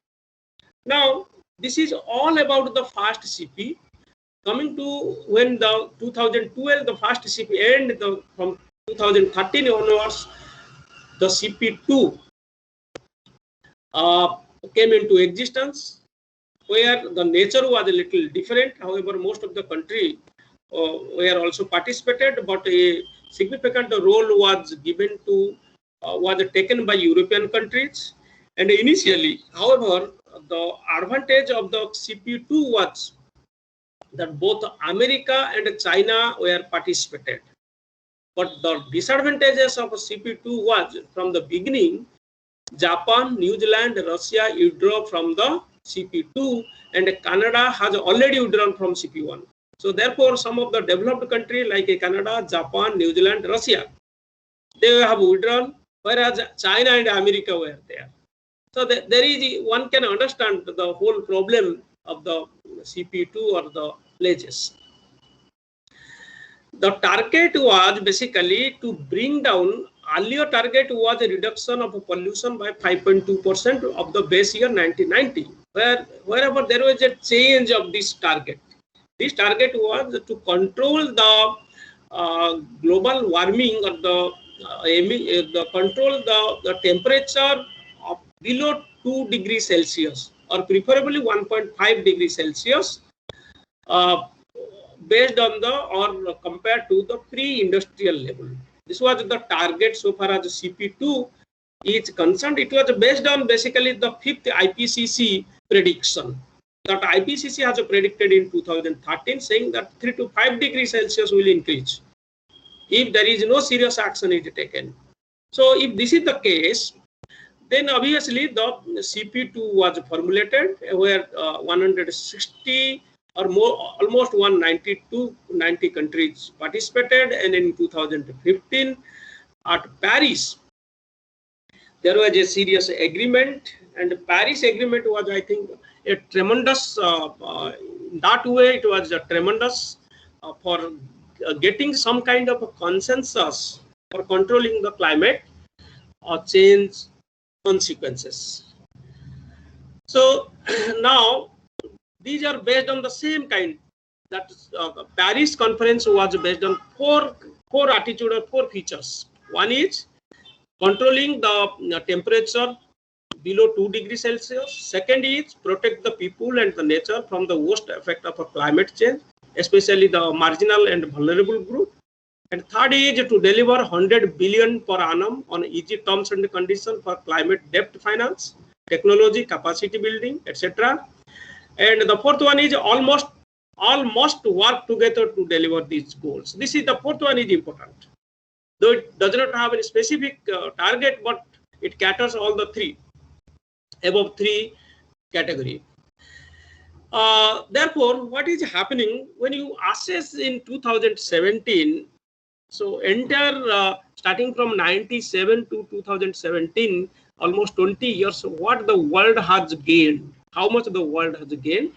[SPEAKER 2] Now, this is all about the first CP. Coming to when the 2012, the first CP, and from 2013 onwards, the CP2 came into existence, where the nature was a little different. However, most of the country were also participated, but a significant role was given to was taken by European countries. And initially, however, the advantage of the CP2 was that both America and China were participated. But the disadvantages of CP2 was, from the beginning, Japan, New Zealand, Russia withdrew from the CP2, and Canada has already withdrawn from CP1. So therefore, some of the developed countries like Canada, Japan, New Zealand, Russia, they have withdrawn, whereas China and America were there. So there is, one can understand the whole problem of the CP2 or the pledges. The target was basically to bring down, earlier target was a reduction of pollution by 5.2% of the base year 1990. Wherever there was a change of this target was to control the global warming or the control the temperature of below 2 degrees Celsius or preferably 1.5 degrees Celsius based on the or compared to the pre-industrial level. This was the target so far as CP2 is concerned. It was based on basically the 5th IPCC prediction that IPCC has predicted in 2013, saying that 3 to 5 degrees Celsius will increase if there is no serious action is taken. So if this is the case, then obviously the CP2 was formulated where 160 or more, almost 190 countries participated, and in 2015 at Paris there was a serious agreement, and the Paris agreement was, I think, a tremendous that way it was a tremendous for getting some kind of a consensus for controlling the climate change consequences. So now these are based on the same kind. That Paris conference was based on four attitude or 4 features. One is controlling the temperature below 2 degrees Celsius. Second is protect the people and the nature from the worst effect of a climate change, especially the marginal and vulnerable group. And third is to deliver 100 billion per annum on easy terms and conditions for climate debt finance, technology, capacity building, etc. And the fourth one is almost work together to deliver these goals. This is the fourth one is important. Though it does not have any specific target, but it caters all the above 3 category. Therefore, what is happening when you assess in 2017? So entire starting from 97 to 2017, almost 20 years, what the world has gained, how much the world has gained.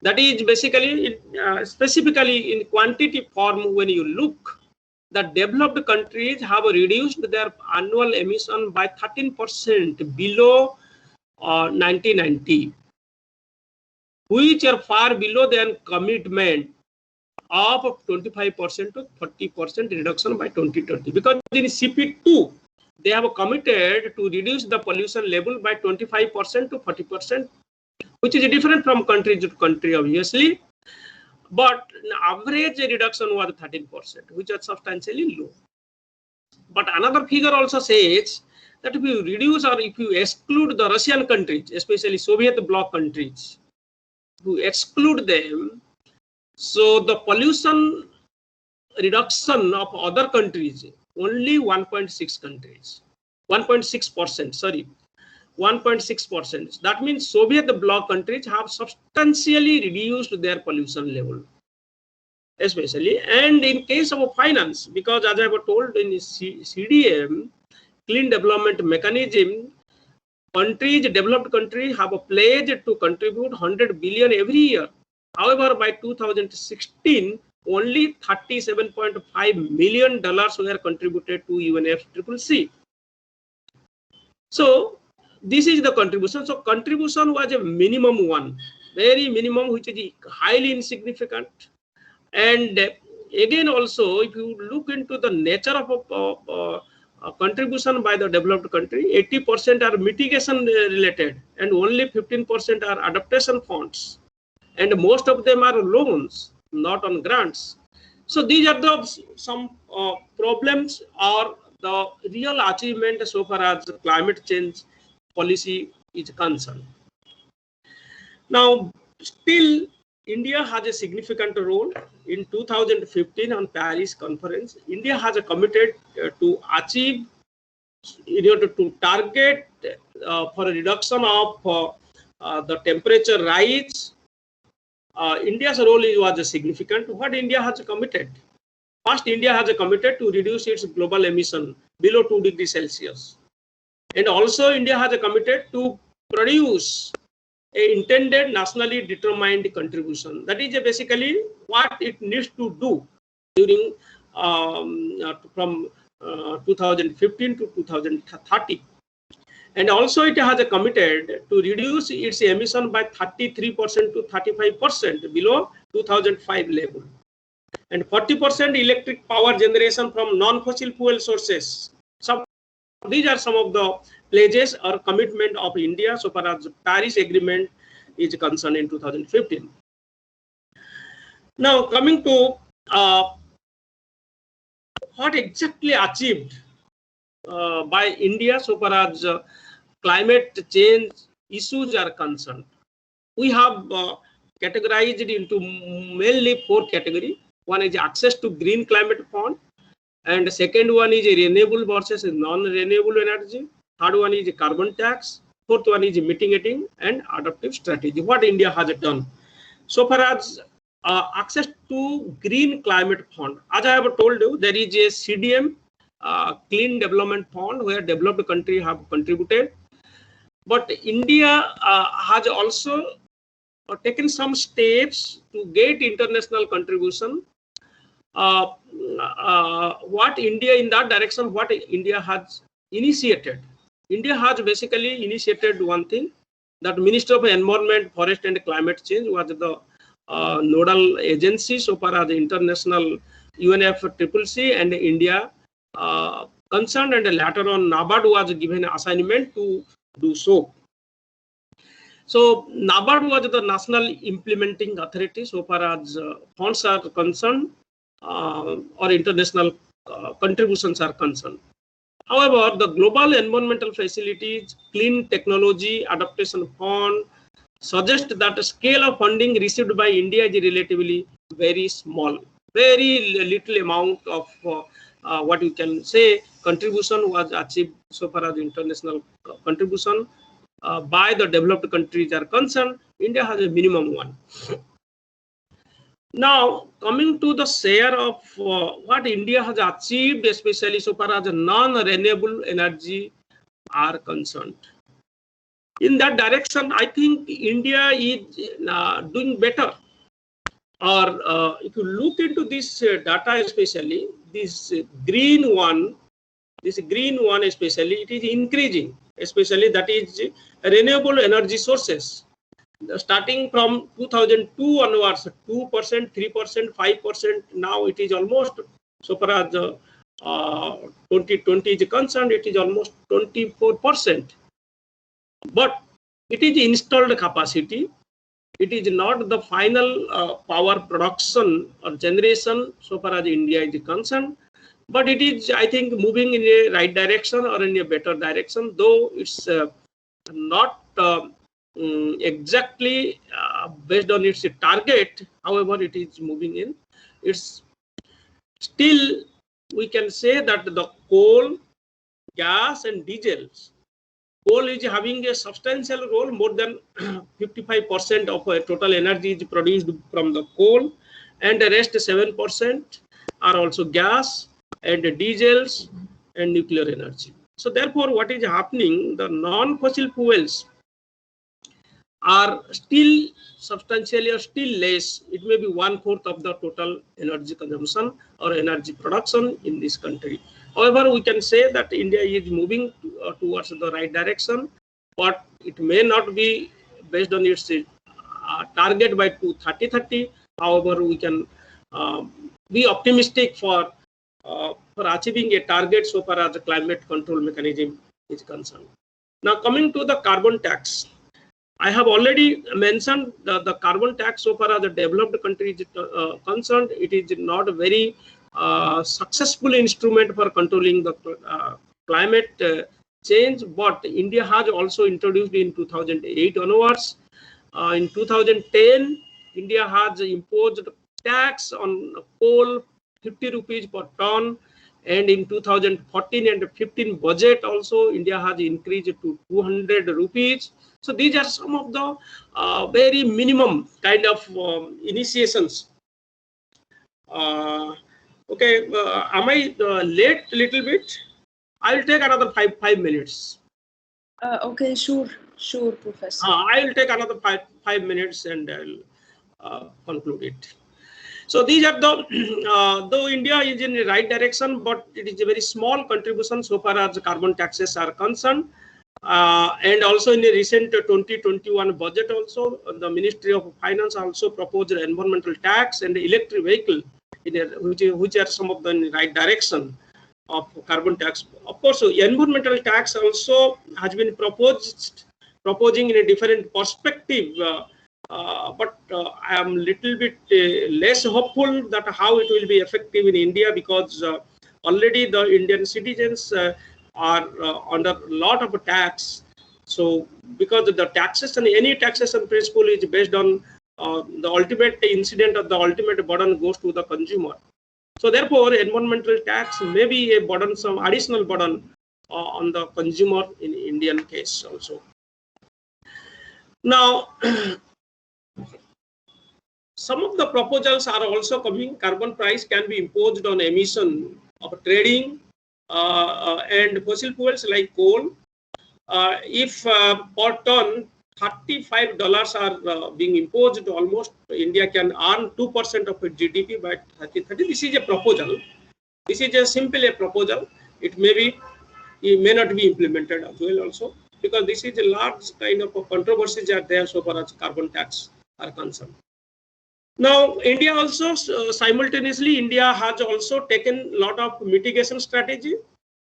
[SPEAKER 2] That is basically, specifically in quantity form, when you look, the developed countries have reduced their annual emission by 13% below 1990, which are far below their commitment of 25% to 30% reduction by 2020. Because in CP2, they have committed to reduce the pollution level by 25% to 40%, which is different from country to country, obviously. But average reduction was 13%, which is substantially low. But another figure also says that if you reduce or if you exclude the Russian countries, especially Soviet bloc countries, to exclude them, so the pollution reduction of other countries, only 1.6%, sorry, 1.6%. That means Soviet bloc countries have substantially reduced their pollution level, especially. And in case of finance, because as I was told in CDM, Clean Development Mechanism, developed countries have a pledge to contribute 100 billion every year. However, by 2016, only $37.5 million were contributed to UNFCCC. So this is the contribution. So contribution was a minimum one, very minimum, which is highly insignificant. And again, also, if you look into the nature of contribution by the developed country, 80% are mitigation related and only 15% are adaptation funds. And most of them are loans, not on grants. So these are some problems or the real achievement so far as climate change policy is concerned. Now, still, India has a significant role. In 2015 on Paris conference, India has committed to achieve, in order to target for a reduction of the temperature rise, India's role was significant. What India has committed? First, India has committed to reduce its global emission below 2 degrees Celsius. And also India has committed to produce a intended nationally determined contribution. That is basically what it needs to do during from 2015 to 2030. And also it has committed to reduce its emission by 33% to 35% below 2005 level. And 40% electric power generation from non-fossil fuel sources. These are some of the pledges or commitment of India so far as the Paris Agreement is concerned in 2015. Now coming to what exactly achieved by India so far as climate change issues are concerned. We have categorized it into mainly 4 categories. One is access to green climate fund, and the second one is renewable versus non-renewable energy. Third one is carbon tax. Fourth one is mitigating and adaptive strategy. What India has done so far as access to green climate fund. As I have told you, there is a CDM, Clean Development Fund, where developed countries have contributed. But India has also taken some steps to get international contribution. What India in that direction, what India has initiated. India has basically initiated one thing, that Minister of Environment, Forest and Climate Change was the nodal agency so far as the international UNFCCC and India concerned, and later on NABARD was given assignment to do so. So NABARD was the national implementing authority so far as funds are concerned or international contributions are concerned. However, the Global Environmental Facilities Clean Technology Adaptation Fund suggest that the scale of funding received by India is relatively very small. Very little amount of what you can say contribution was achieved so far as international contribution by the developed countries are concerned. India has a minimum one. Now coming to the share of what India has achieved, especially so far as non-renewable energy are concerned. In that direction, I think India is doing better. Or if you look into this data, especially this green one especially, it is increasing, especially that is renewable energy sources. Starting from 2002 onwards, 2%, 3%, 5%. Now it is almost, so far as 2020 is concerned, it is almost 24%. But it is installed capacity. It is not the final power production or generation so far as India is concerned. But it is, I think, moving in a right direction or in a better direction, though it's not exactly based on its target. However, it is moving in. It's still, we can say that the coal, gas and diesels. Coal is having a substantial role. More than 55% of total energy is produced from the coal, and the rest 7% are also gas and diesels and nuclear energy. So therefore, what is happening, the non-fossil fuels are still substantially or still less. It may be 1/4 of the total energy consumption or energy production in this country. However, we can say that India is moving towards the right direction, but it may not be based on its target by 2030. However, we can be optimistic for achieving a target so far as the climate control mechanism is concerned. Now coming to the carbon tax. I have already mentioned the carbon tax so far as the developed countries concerned. It is not a very successful instrument for controlling the climate change, but India has also introduced in 2008 onwards. In 2010, India has imposed tax on coal, 50 rupees per ton, And in 2014 and 15 budget also, India has increased to 200 rupees. So these are some of the very minimum kind of initiations. Okay, am I late a little bit? I will take another five minutes.
[SPEAKER 3] Okay, sure, Professor.
[SPEAKER 2] I will take another five minutes and I'll conclude it. So these are the, though India is in the right direction, but it is a very small contribution so far as carbon taxes are concerned. And also in the recent 2021 budget also, the Ministry of Finance also proposed an environmental tax and electric vehicle, which are some of the in the right direction of carbon tax. Of course, environmental tax also has been proposing in a different perspective. But I am little bit less hopeful that how it will be effective in India, because already the Indian citizens are under a lot of tax. So because the taxation, any taxation principle is based on the ultimate incident, or the ultimate burden goes to the consumer. So therefore, environmental tax may be a burden, some additional burden on the consumer in Indian case also. Now, some of the proposals are also coming. Carbon price can be imposed on emission of trading and fossil fuels like coal. If per ton $35 are being imposed, almost India can earn 2% of its GDP by 2030. This is a proposal. This is a simple a proposal. It may not be implemented as well also, because this is a large kind of controversies are there so far as carbon tax are concerned. Now, India also simultaneously, India has also taken a lot of mitigation strategy.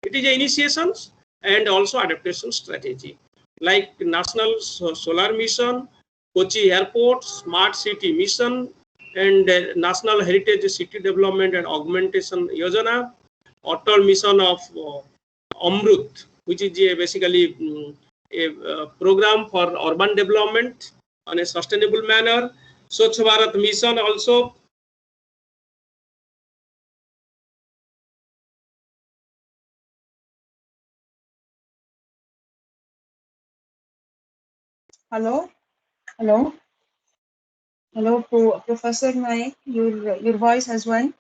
[SPEAKER 2] It is initiations and also adaptation strategy, like National Solar Mission, Kochi Airport, Smart City Mission, and National Heritage City Development and Augmentation Yojana, Atal Mission of Amrut, which is basically a program for urban development on a sustainable manner. Swachh Bharat Mission also.
[SPEAKER 1] Hello, hello, hello, Professor Naik. Your voice has went.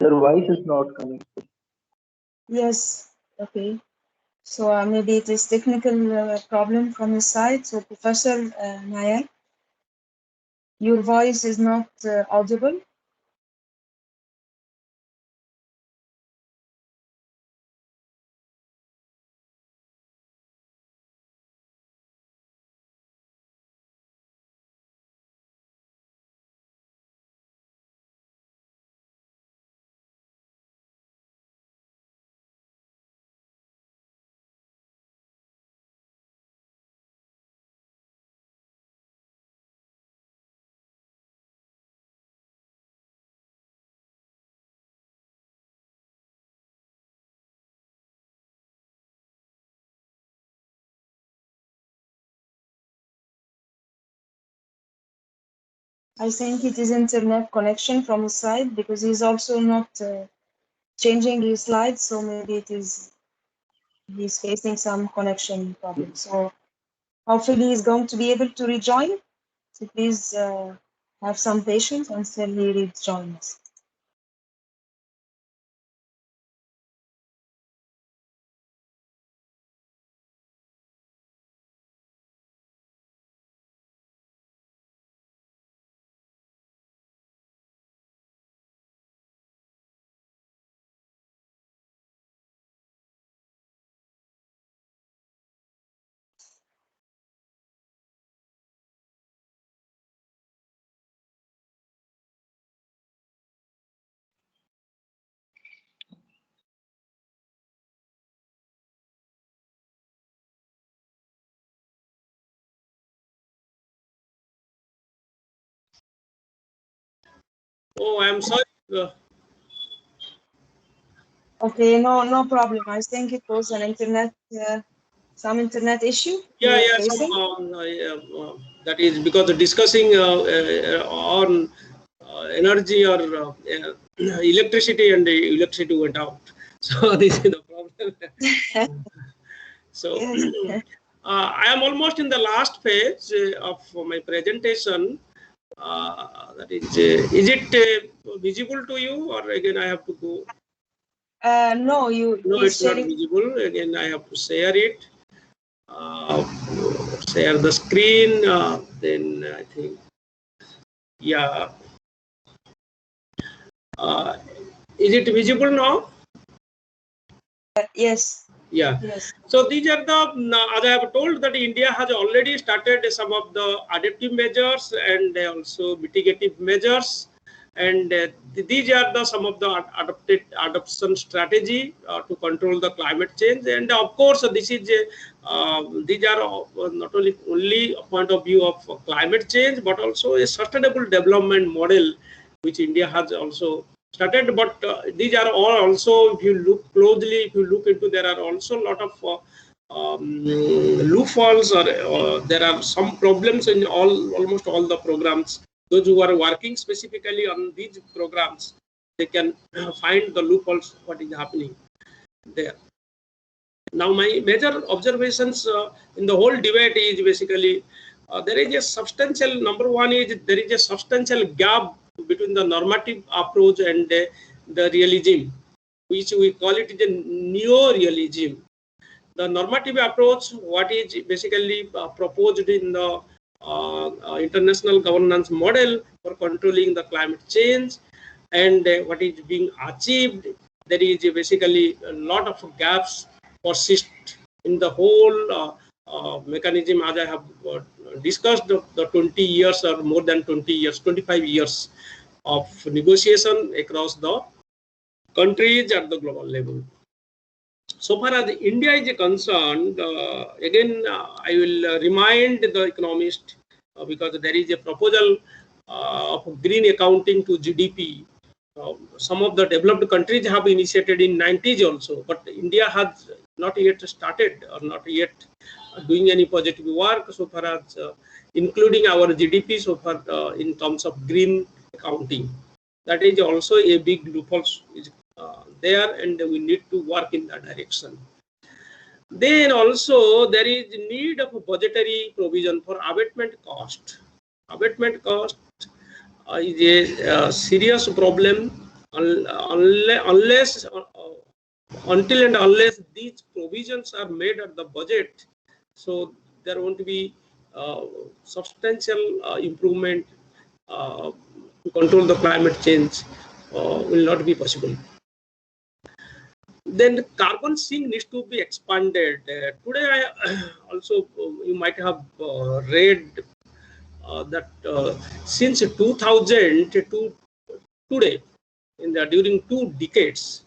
[SPEAKER 4] Your voice is not coming.
[SPEAKER 1] Yes. Okay. So maybe it is technical problem from his side. So Professor Nayak, your voice is not audible. I think it is internet connection from his side, because he's also not changing his slides. So maybe it is he's facing some connection problem. So hopefully he's going to be able to rejoin. So please have some patience until he rejoins.
[SPEAKER 2] Oh, I'm sorry.
[SPEAKER 1] Okay, no problem. I think it was an internet, some internet issue you
[SPEAKER 2] Yeah,
[SPEAKER 1] were
[SPEAKER 2] yeah.
[SPEAKER 1] facing.
[SPEAKER 2] That is because discussing on energy or electricity, and the electricity went out. So this is the problem. So
[SPEAKER 1] Yes.
[SPEAKER 2] I am almost in the last phase of my presentation. That is it visible to you, or again I have to go?
[SPEAKER 1] No, you
[SPEAKER 2] No,
[SPEAKER 1] please
[SPEAKER 2] it's not
[SPEAKER 1] share it.
[SPEAKER 2] visible. Again, I have to share it. Uh, Share the screen. Then I think, yeah. Is it visible now?
[SPEAKER 1] Yes.
[SPEAKER 2] Yeah.
[SPEAKER 1] Yes.
[SPEAKER 2] So these are the, as I have told, that India has already started some of the adaptive measures and also mitigative measures, and these are the some of the adoption strategy to control the climate change. And of course, this is these are not only a point of view of climate change, but also a sustainable development model, which India has also started. But these are all also, if you look closely, if you look into, there are also a lot of loopholes, or there are some problems in almost all the programs. Those who are working specifically on these programs, they can find the loopholes, what is happening there. Now, my major observations in the whole debate is basically there is a substantial, number one is there is a substantial gap between the normative approach and the realism, which we call it is a neo-realism. The normative approach, what is basically proposed in the international governance model for controlling the climate change, and what is being achieved, there is basically a lot of gaps persist in the whole mechanism, as I have discussed, the 20 years or more than 20 years, 25 years of negotiation across the countries at the global level. So far as India is concerned, again, I will remind the economist, because there is a proposal of green accounting to GDP. Some of the developed countries have initiated in 90s also, but India has not yet started or not yet doing any positive work so far as including our GDP so far in terms of green accounting. That is also a big loophole is there, and we need to work in that direction. Then also there is need of a budgetary provision for abatement cost. Abatement cost is a serious problem unless until and unless these provisions are made at the budget. So there won't be substantial improvement to control the climate change will not be possible. Then carbon sink needs to be expanded. Today, also you might have read that since 2000 to today, during 2 decades,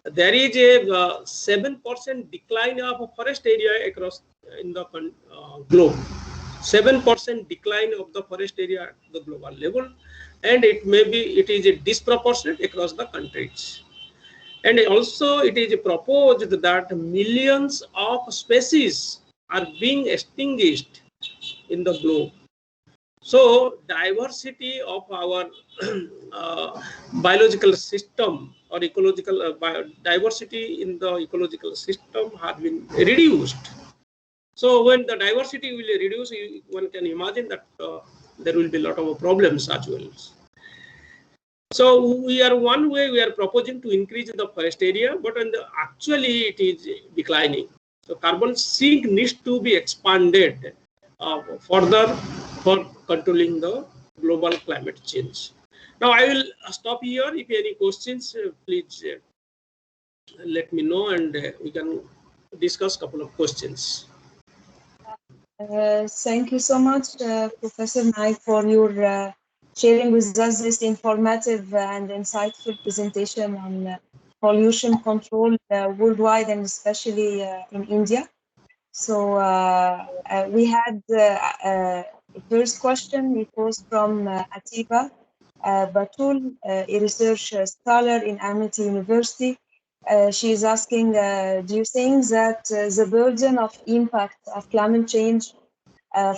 [SPEAKER 2] there is a 7% decline of forest area across in the globe. 7% decline of the forest area at the global level, and it is disproportionate across the countries. And also it is proposed that millions of species are being extinguished in the globe. So diversity of our biological system or ecological diversity in the ecological system has been reduced. So when the diversity will reduce, one can imagine that there will be a lot of problems as well. So we are proposing to increase the forest area, but actually it is declining. So carbon sink needs to be expanded further for controlling the global climate change. Now I will stop here. If any questions, please let me know, and we can discuss a couple of questions.
[SPEAKER 1] Thank you so much, Professor Naik, for your sharing with us this informative and insightful presentation on pollution control worldwide and especially in India. So we had a first question. It was from Atiba. Batul, a research scholar in Amity University. She is asking, do you think that the burden of impact of climate change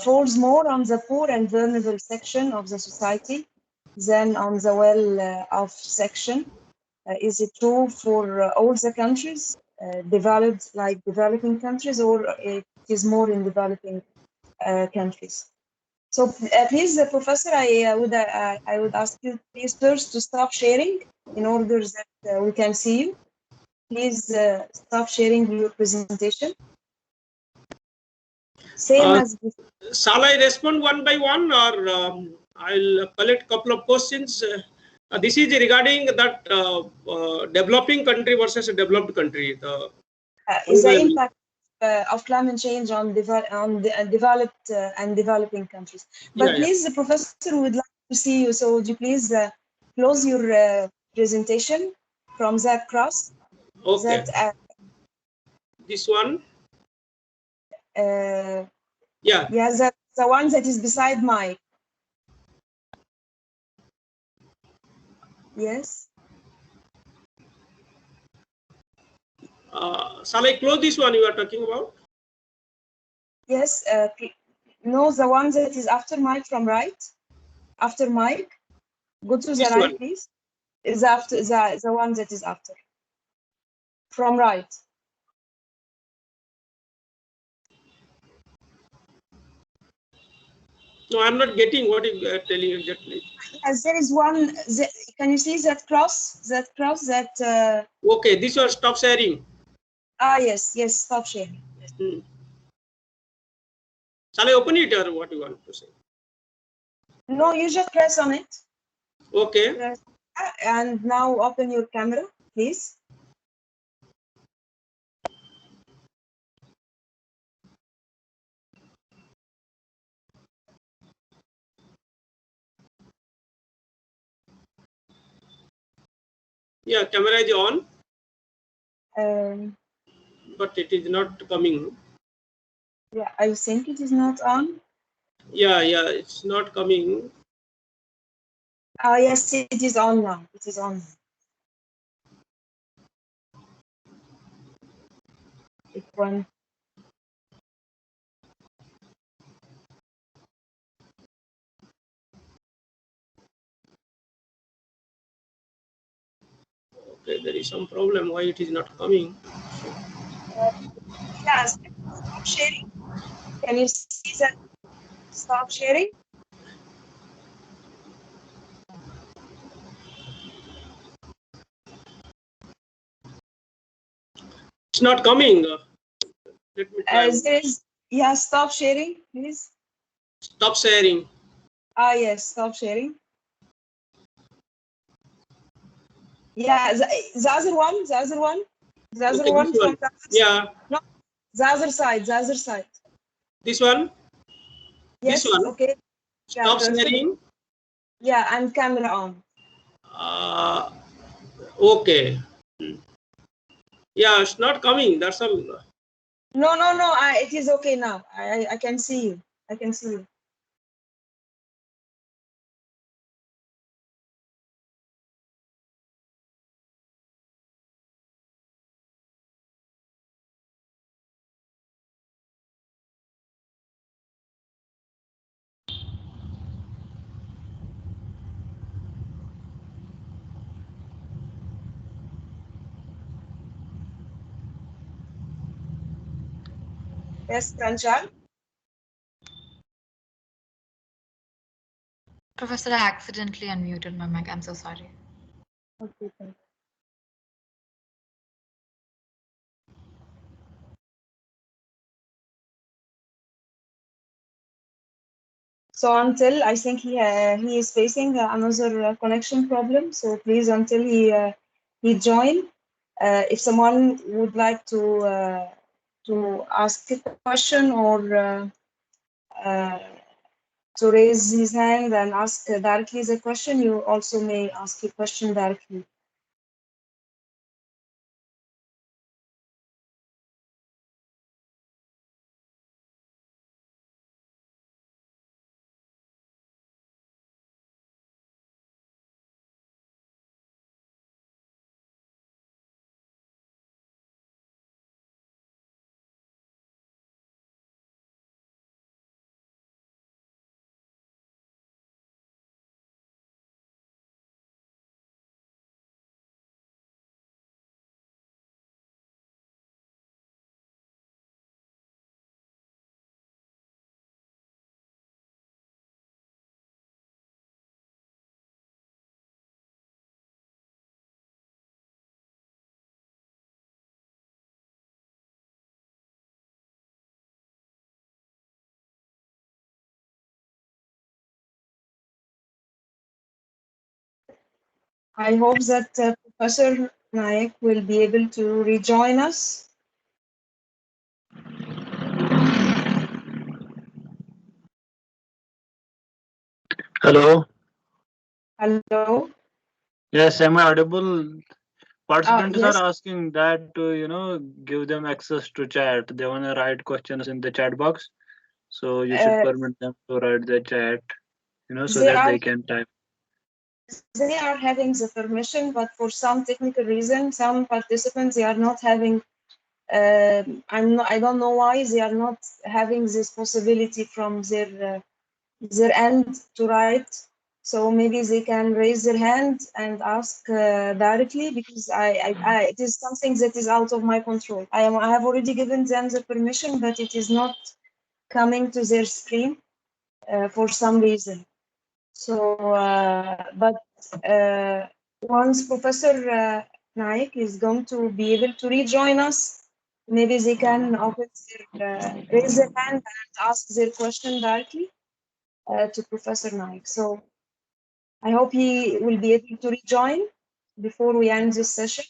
[SPEAKER 1] falls more on the poor and vulnerable section of the society than on the well-off section? Is it true for all the countries, developed like developing countries, or it is more in developing countries? So please, Professor, I would ask you please first to stop sharing in order that we can see you. Please stop sharing your presentation. Same as before.
[SPEAKER 2] Shall I respond one by one, or I'll collect couple of questions? This is regarding that developing country versus a developed country.
[SPEAKER 1] Is the impact of climate change on developed and developing countries? But please, the professor would like to see you. So would you please close your presentation from that cross?
[SPEAKER 2] Okay.
[SPEAKER 1] That,
[SPEAKER 2] this one.
[SPEAKER 1] Yeah.
[SPEAKER 2] Yeah,
[SPEAKER 1] that's the one that is beside mine. Yes.
[SPEAKER 2] Shall I close this one you are talking about?
[SPEAKER 1] Yes. No, the one that is after Mike from right. After Mike, go to the
[SPEAKER 2] This
[SPEAKER 1] right,
[SPEAKER 2] one.
[SPEAKER 1] please. Is after the one that is after. From right.
[SPEAKER 2] No, I'm not getting what you are telling exactly.
[SPEAKER 1] As there is one, can you see that cross? That cross that.
[SPEAKER 2] Okay, this one, stop sharing.
[SPEAKER 1] Yes, stop sharing.
[SPEAKER 2] Shall I open it, or what you want to say?
[SPEAKER 1] No, you just press on it.
[SPEAKER 2] Okay.
[SPEAKER 1] Press, and now open your camera, please.
[SPEAKER 2] Yeah, camera is on. But it is not coming.
[SPEAKER 1] Yeah, I think it is not on.
[SPEAKER 2] Yeah, it's not coming.
[SPEAKER 1] Yes, it is on now. It is on. It went.
[SPEAKER 2] Okay, there is some problem. Why it is not coming?
[SPEAKER 1] Yes, stop sharing. Can you see that? Stop sharing.
[SPEAKER 2] It's not coming. Let me try.
[SPEAKER 1] Yeah, stop sharing, please.
[SPEAKER 2] Stop sharing.
[SPEAKER 1] Yes, stop sharing. Yeah, the other one.
[SPEAKER 2] Okay,
[SPEAKER 1] From
[SPEAKER 2] one.
[SPEAKER 1] the
[SPEAKER 2] Yeah.
[SPEAKER 1] No, the other side.
[SPEAKER 2] This one.
[SPEAKER 1] Yes.
[SPEAKER 2] This one.
[SPEAKER 1] Okay.
[SPEAKER 2] Stop sharing.
[SPEAKER 1] Yeah, and camera on.
[SPEAKER 2] Okay. Yeah, it's not coming. That's all.
[SPEAKER 1] No. It is okay now. I can see you. I can see you. Yes, Pranjal.
[SPEAKER 5] Professor, I accidentally unmuted my mic. I'm so sorry.
[SPEAKER 1] Okay. So until I think he is facing another connection problem. So please, until he join, if someone would like to ask a question or to raise his hand and ask directly the question, you also may ask a question directly. I hope that Professor Naik will be able to rejoin us.
[SPEAKER 6] Hello.
[SPEAKER 1] Hello.
[SPEAKER 6] Yes, am I audible? Participants
[SPEAKER 1] Yes.
[SPEAKER 6] are asking that to give them access to chat. They want to write questions in the chat box, so you should permit them to write the chat, so that they can type.
[SPEAKER 1] They are having the permission, but for some technical reason, some participants they are not having. I don't know why they are not having this possibility from their end to write. So maybe they can raise their hand and ask directly, because it is something that is out of my control. I have already given them the permission, but it is not coming to their screen for some reason. So, but once Professor Naik is going to be able to rejoin us, maybe they can raise their hand and ask their question directly to Professor Naik. So I hope he will be able to rejoin before we end this session.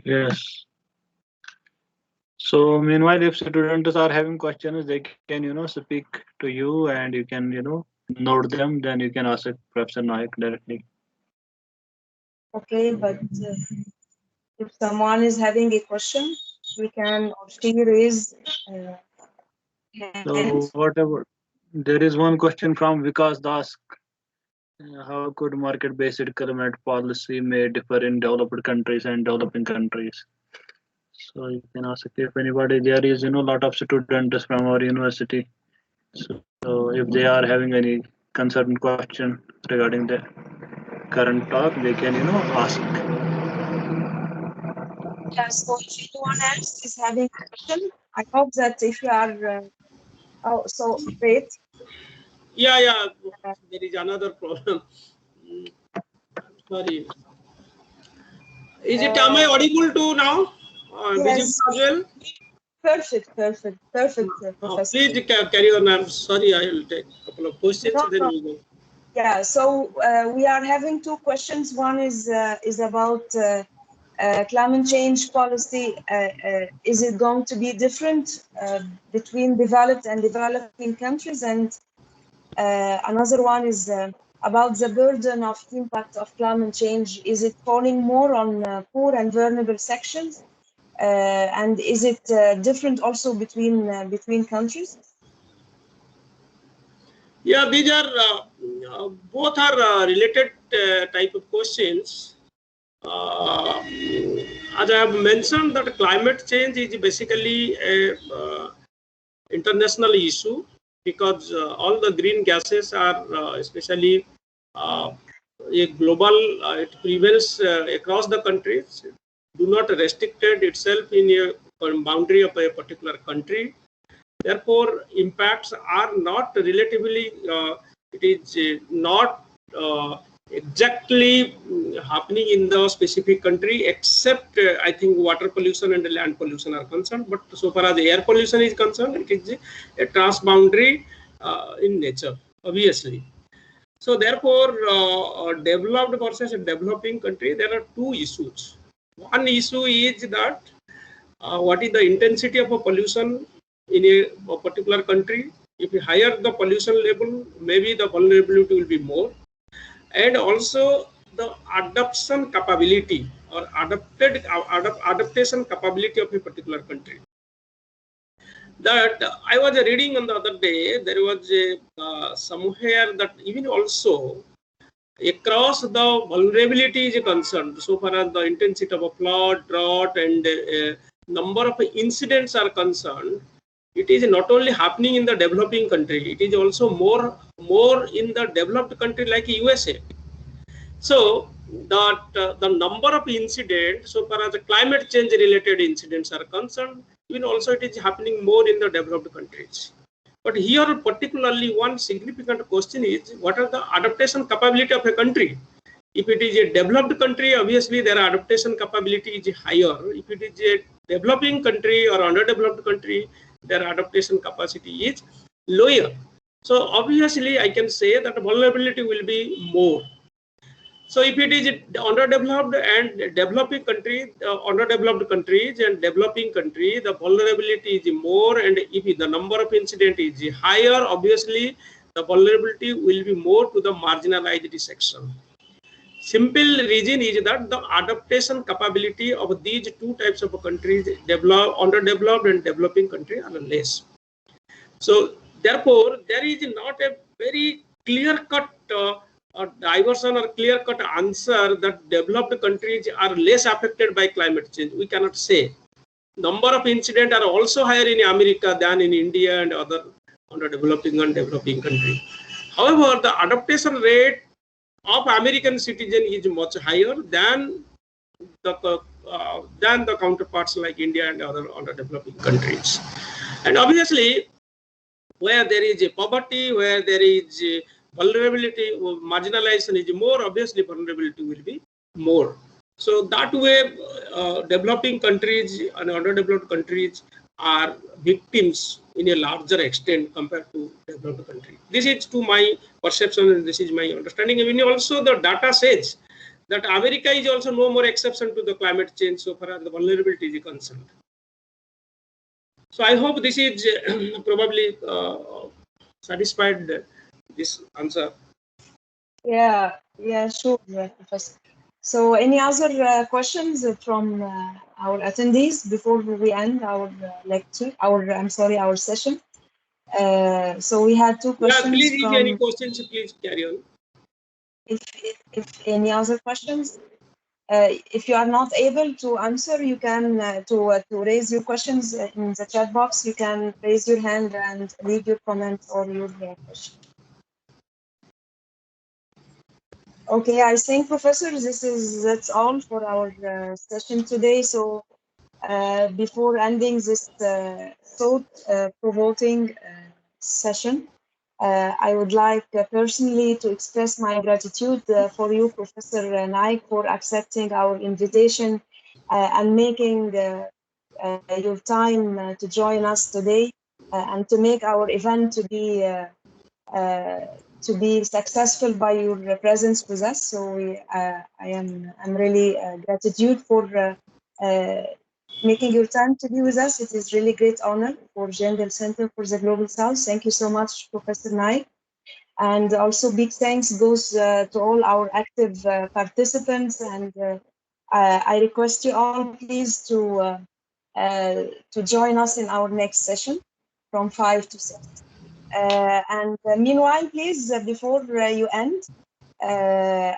[SPEAKER 6] Yes. So meanwhile, if students are having questions, they can speak to you, and you can note them. Then you can ask Professor Naik directly.
[SPEAKER 1] Okay, but if someone is having a question, we can or she raise hand.
[SPEAKER 6] So whatever, there is one question from Vikas Das. How could market-based climate policy may differ in developed countries and developing countries? So you can ask if anybody there is lot of students from our university. So if they are having any concerned question regarding the current talk, they can ask.
[SPEAKER 1] Yes, so if anyone else is having a question, I hope that if you are so great.
[SPEAKER 2] Yeah. There is another problem. Sorry. Am I audible to now?
[SPEAKER 1] Yes.
[SPEAKER 2] Visible as well?
[SPEAKER 1] Perfect, Professor.
[SPEAKER 2] Please carry on. I'm sorry, I will take a couple of questions.
[SPEAKER 1] No,
[SPEAKER 2] then
[SPEAKER 1] no.
[SPEAKER 2] we go.
[SPEAKER 1] Yeah, so we are having two questions. One is about climate change policy. Is it going to be different between developed and developing countries? And another one is about the burden of impact of climate change. Is it falling more on poor and vulnerable sections? And is it different also between countries?
[SPEAKER 2] Yeah, these are both are related type of questions. As I have mentioned, that climate change is basically a international issue, because all the green gases are especially a global. It prevails across the countries. Do not restrict itself in a boundary of a particular country. Therefore, impacts are not relatively. It is not exactly happening in the specific country, except I think water pollution and land pollution are concerned. But so far as air pollution is concerned, it is a transboundary in nature, obviously. So therefore, developed versus a developing country, there are two issues. One issue is that what is the intensity of a pollution in a particular country. If you higher the pollution level, maybe the vulnerability will be more. And also the adaptation capability or adaptation capability of a particular country. That I was reading on the other day, there was somewhere that even also across the vulnerability is concerned, so far as the intensity of a flood, drought, and number of incidents are concerned, it is not only happening in the developing country, it is also more in the developed country like USA. So that the number of incidents, so far as the climate change related incidents are concerned, even also it is happening more in the developed countries. But here particularly one significant question is, what are the adaptation capability of a country? If it is a developed country, obviously their adaptation capability is higher. If it is a developing country or underdeveloped country, their adaptation capacity is lower. So obviously I can say that vulnerability will be more. So if it is underdeveloped and developing country, underdeveloped countries and developing country, the vulnerability is more, and if the number of incident is higher, obviously the vulnerability will be more to the marginalized section. Simple reason is that the adaptation capability of these two types of countries, underdeveloped and developing country, are less. So therefore, there is not a very clear-cut diversion or clear-cut answer that developed countries are less affected by climate change. We cannot say. Number of incidents are also higher in America than in India and other underdeveloping and developing countries. However, the adaptation rate of American citizen is much higher than the counterparts like India and other underdeveloping countries. And obviously, where there is a poverty, where there is a vulnerability, marginalization is more, obviously vulnerability will be more. So that way, developing countries and underdeveloped countries are victims in a larger extent compared to developed countries. This is to my perception and this is my understanding. And also the data says that America is also no more exception to the climate change so far as the vulnerability is concerned. So I hope this is probably satisfied this answer.
[SPEAKER 1] Yeah, sure, Professor. So any other questions from our attendees before we end our lecture, our session? So we had two questions.
[SPEAKER 2] Yeah, please, if any questions, please carry on.
[SPEAKER 1] If any other questions, if you are not able to answer, you can to raise your questions in the chat box. You can raise your hand and leave your comment or your question. Okay, I think, Professor, that's all for our session today. So before ending this thought-provoking session, I would like personally to express my gratitude for you, Professor Naik, for accepting our invitation and making your time to join us today and to make our event to be successful by your presence with us. So I'm really gratitude for making your time to be with us. It is really great honor for Jindal Center for the Global South. Thank you so much, Professor Naik. And also big thanks goes to all our active participants. And I request you all please to join us in our next session from 5 to 6. And meanwhile, please, before you end, and